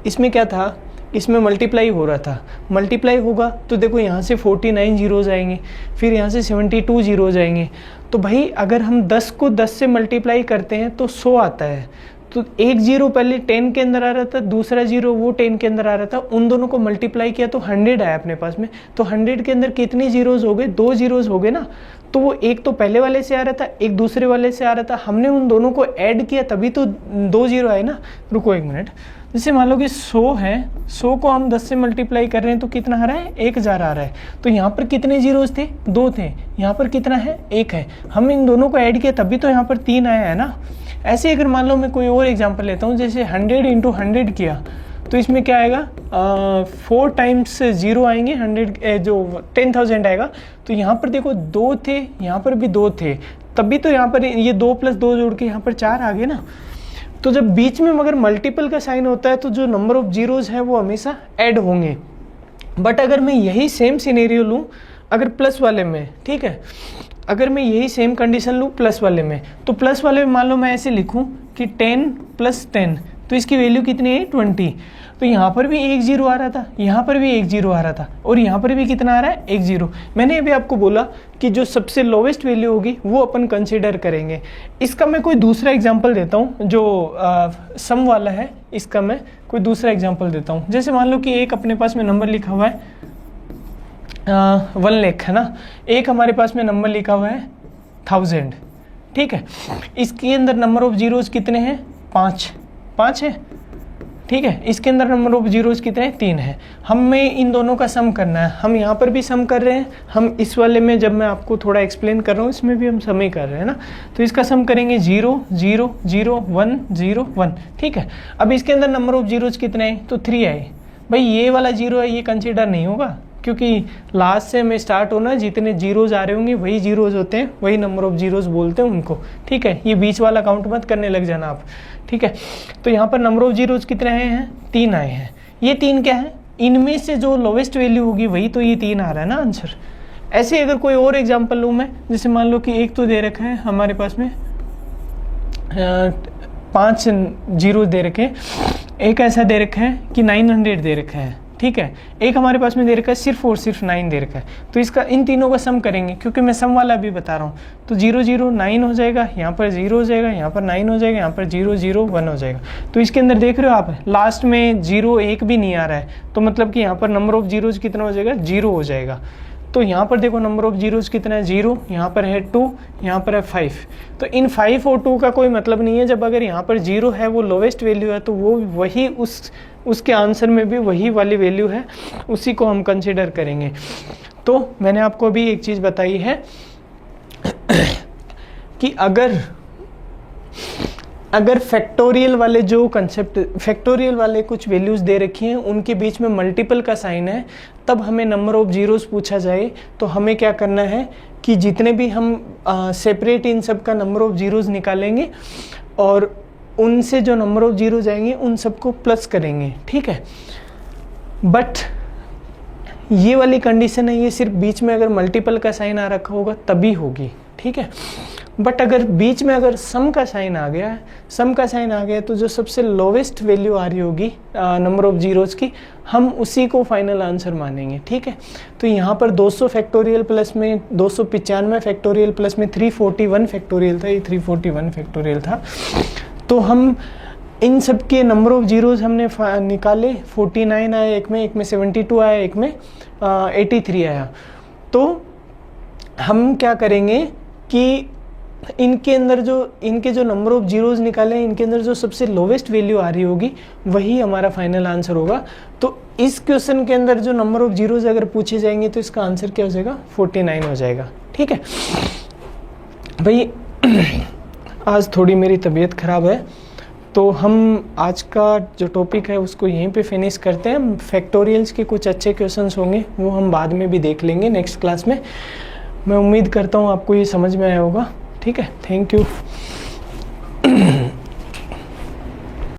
इसमें क्या था, इसमें मल्टीप्लाई हो रहा था, मल्टीप्लाई होगा तो देखो यहाँ से 49 जीरोज आएंगे, फिर यहाँ से 72 जीरोज आएंगे। तो भाई अगर हम 10 को 10 से मल्टीप्लाई करते हैं तो 100 आता है, तो एक जीरो पहले 10 के अंदर आ रहा था, दूसरा जीरो वो 10 के अंदर आ रहा था, उन दोनों को मल्टीप्लाई किया तो 100 आया अपने पास में। तो 100 के अंदर कितने जीरोज हो गए, 2 जीरोज हो गए ना, तो वो एक तो पहले वाले से आ रहा था, एक दूसरे वाले से आ रहा था, हमने उन दोनों को ऐड किया तभी तो 2 जीरो आए ना। रुको एक मिनट, जैसे मान लो कि 100 है, 100 को हम 10 से मल्टीप्लाई कर रहे हैं तो कितना आ रहा है, 1000 आ रहा है। तो यहाँ पर कितने जीरोज थे, 2 थे, यहाँ पर कितना है, 1 है, हम इन दोनों को ऐड किया तभी तो यहाँ पर 3 आया है ना। ऐसे अगर मान लो मैं कोई और एग्जांपल लेता हूँ, जैसे 100 × 100 किया तो इसमें क्या आएगा, 4 टाइम्स 0 आएंगे, 100 जो 10,000 आएगा। तो यहाँ पर देखो 2 थे, यहाँ पर भी 2 थे, तभी तो यहाँ पर ये 2 + 2 जोड़ के यहाँ पर 4 आ गए ना। तो जब बीच में मगर मल्टीपल का साइन होता है तो जो नंबर ऑफ जीरोज है वो हमेशा ऐड होंगे। बट अगर मैं यही सेम सिनेरियो लूँ अगर प्लस वाले में, ठीक है, अगर मैं यही सेम कंडीशन लूँ प्लस वाले में, तो प्लस वाले में मान लो मैं ऐसे लिखूँ कि 10 + 10, तो इसकी वैल्यू कितनी है, 20। तो यहाँ पर भी 1 जीरो आ रहा था, यहाँ पर भी 1 जीरो आ रहा था, और यहाँ पर भी कितना आ रहा है, 1 जीरो। मैंने अभी आपको बोला कि जो सबसे लोवेस्ट वैल्यू होगी वो अपन कंसीडर करेंगे। इसका मैं कोई दूसरा एग्जांपल देता हूँ जो सम वाला है, इसका मैं कोई दूसरा एग्जांपल देता हूँ। जैसे मान लो कि एक अपने पास में नंबर लिखा हुआ है 1 लाख है ना, एक हमारे पास में नंबर लिखा हुआ है 1000। ठीक है, इसके अंदर नंबर ऑफ जीरोज कितने हैं, 5 है। ठीक है, इसके अंदर नंबर ऑफ जीरोज कितने हैं, 3 है। हमें इन दोनों का सम करना है, हम यहाँ पर भी सम कर रहे हैं, हम इस वाले में जब मैं आपको थोड़ा एक्सप्लेन कर रहा हूँ इसमें भी हम सम ही कर रहे हैं ना। तो इसका सम करेंगे 0 0 0 1 0 1। ठीक है, अब इसके अंदर नंबर ऑफ जीरोज कितने हैं, तो 3 आए। भाई ये वाला 0 है, ये कंसिडर नहीं होगा, क्योंकि लास्ट से हमें स्टार्ट होना, जितने जीरोज आ रहे होंगे वही जीरोज होते हैं, वही नंबर ऑफ जीरोज बोलते हैं उनको। ठीक है, ये बीच वाला काउंट मत करने लग जाना आप। ठीक है, तो यहाँ पर नंबर ऑफ जीरोज कितने आए हैं, 3 आए हैं। ये 3 क्या है, इनमें से जो लोवेस्ट वैल्यू होगी वही तो ये 3 आ रहा है ना आंसर। ऐसे अगर कोई और एग्जांपल लूँ मैं, जैसे मान लो कि एक तो दे रखा है हमारे पास में 5 जीरो दे रखे, एक ऐसा दे रखा है कि 900 दे रखा है। ठीक है, एक हमारे पास में दे रखा है सिर्फ और सिर्फ 9 दे रखा है। तो इसका इन तीनों का सम करेंगे, क्योंकि मैं सम वाला भी बता रहा हूँ। तो 0 0 9 हो जाएगा, यहाँ पर 0 हो जाएगा, यहाँ पर 9 हो जाएगा, यहाँ पर 0 0 1 हो जाएगा। तो इसके अंदर देख रहे हो आप लास्ट में 0 1 भी नहीं आ रहा है, तो मतलब कि यहाँ पर नंबर ऑफ जीरोज कितना हो जाएगा, 0 हो जाएगा। तो यहाँ पर देखो नंबर ऑफ जीरोज कितना है, 0, यहाँ पर है 2, यहाँ पर है 5। तो इन 5 और 2 का कोई मतलब नहीं है। जब अगर यहाँ पर 0 है वो लोवेस्ट वैल्यू है तो वो वही उसके आंसर में भी वही वाली वैल्यू है, उसी को हम कंसिडर करेंगे। तो मैंने आपको अभी एक चीज़ बताई है कि अगर फैक्टोरियल वाले जो कंसेप्ट, फैक्टोरियल वाले कुछ वैल्यूज़ दे रखी हैं उनके बीच में मल्टीपल का साइन है, तब हमें नंबर ऑफ जीरोस पूछा जाए तो हमें क्या करना है कि जितने भी हम सेपरेट इन सब का नंबर ऑफ जीरोस निकालेंगे और उनसे जो नंबर ऑफ जीरो जाएंगे उन सबको प्लस करेंगे, ठीक है। बट ये वाली कंडीशन है, ये सिर्फ बीच में अगर मल्टीपल का साइन आ रखा होगा तभी होगी, ठीक है। बट अगर बीच में अगर सम का साइन आ गया है, सम का साइन आ गया तो जो सबसे लोवेस्ट वैल्यू आ रही होगी नंबर ऑफ जीरोस की, हम उसी को फाइनल आंसर मानेंगे, ठीक है। तो यहाँ पर 200 फैक्टोरियल प्लस में 295 फैक्टोरियल प्लस में 341 फैक्टोरियल था, ये 341 फैक्टोरियल था। तो हम इन सब के नंबर ऑफ जीरोस हमने निकाले, 49 आया एक में 72 आया, एक में 83 आया। तो हम क्या करेंगे कि इनके अंदर इनके जो नंबर ऑफ जीरोस निकाले, इनके अंदर जो सबसे लोवेस्ट वैल्यू आ रही होगी वही हमारा फाइनल आंसर होगा। तो इस क्वेश्चन के अंदर जो नंबर ऑफ जीरोस अगर पूछे जाएंगे तो इसका आंसर क्या हो जाएगा, 49 हो जाएगा, ठीक है भाई। आज थोड़ी मेरी तबीयत ख़राब है, तो हम आज का जो टॉपिक है उसको यहीं पे फिनिश करते हैं। फैक्टोरियल्स के कुछ अच्छे क्वेश्चंस होंगे, वो हम बाद में भी देख लेंगे नेक्स्ट क्लास में। मैं उम्मीद करता हूँ आपको ये समझ में आया होगा, ठीक है। Thank you.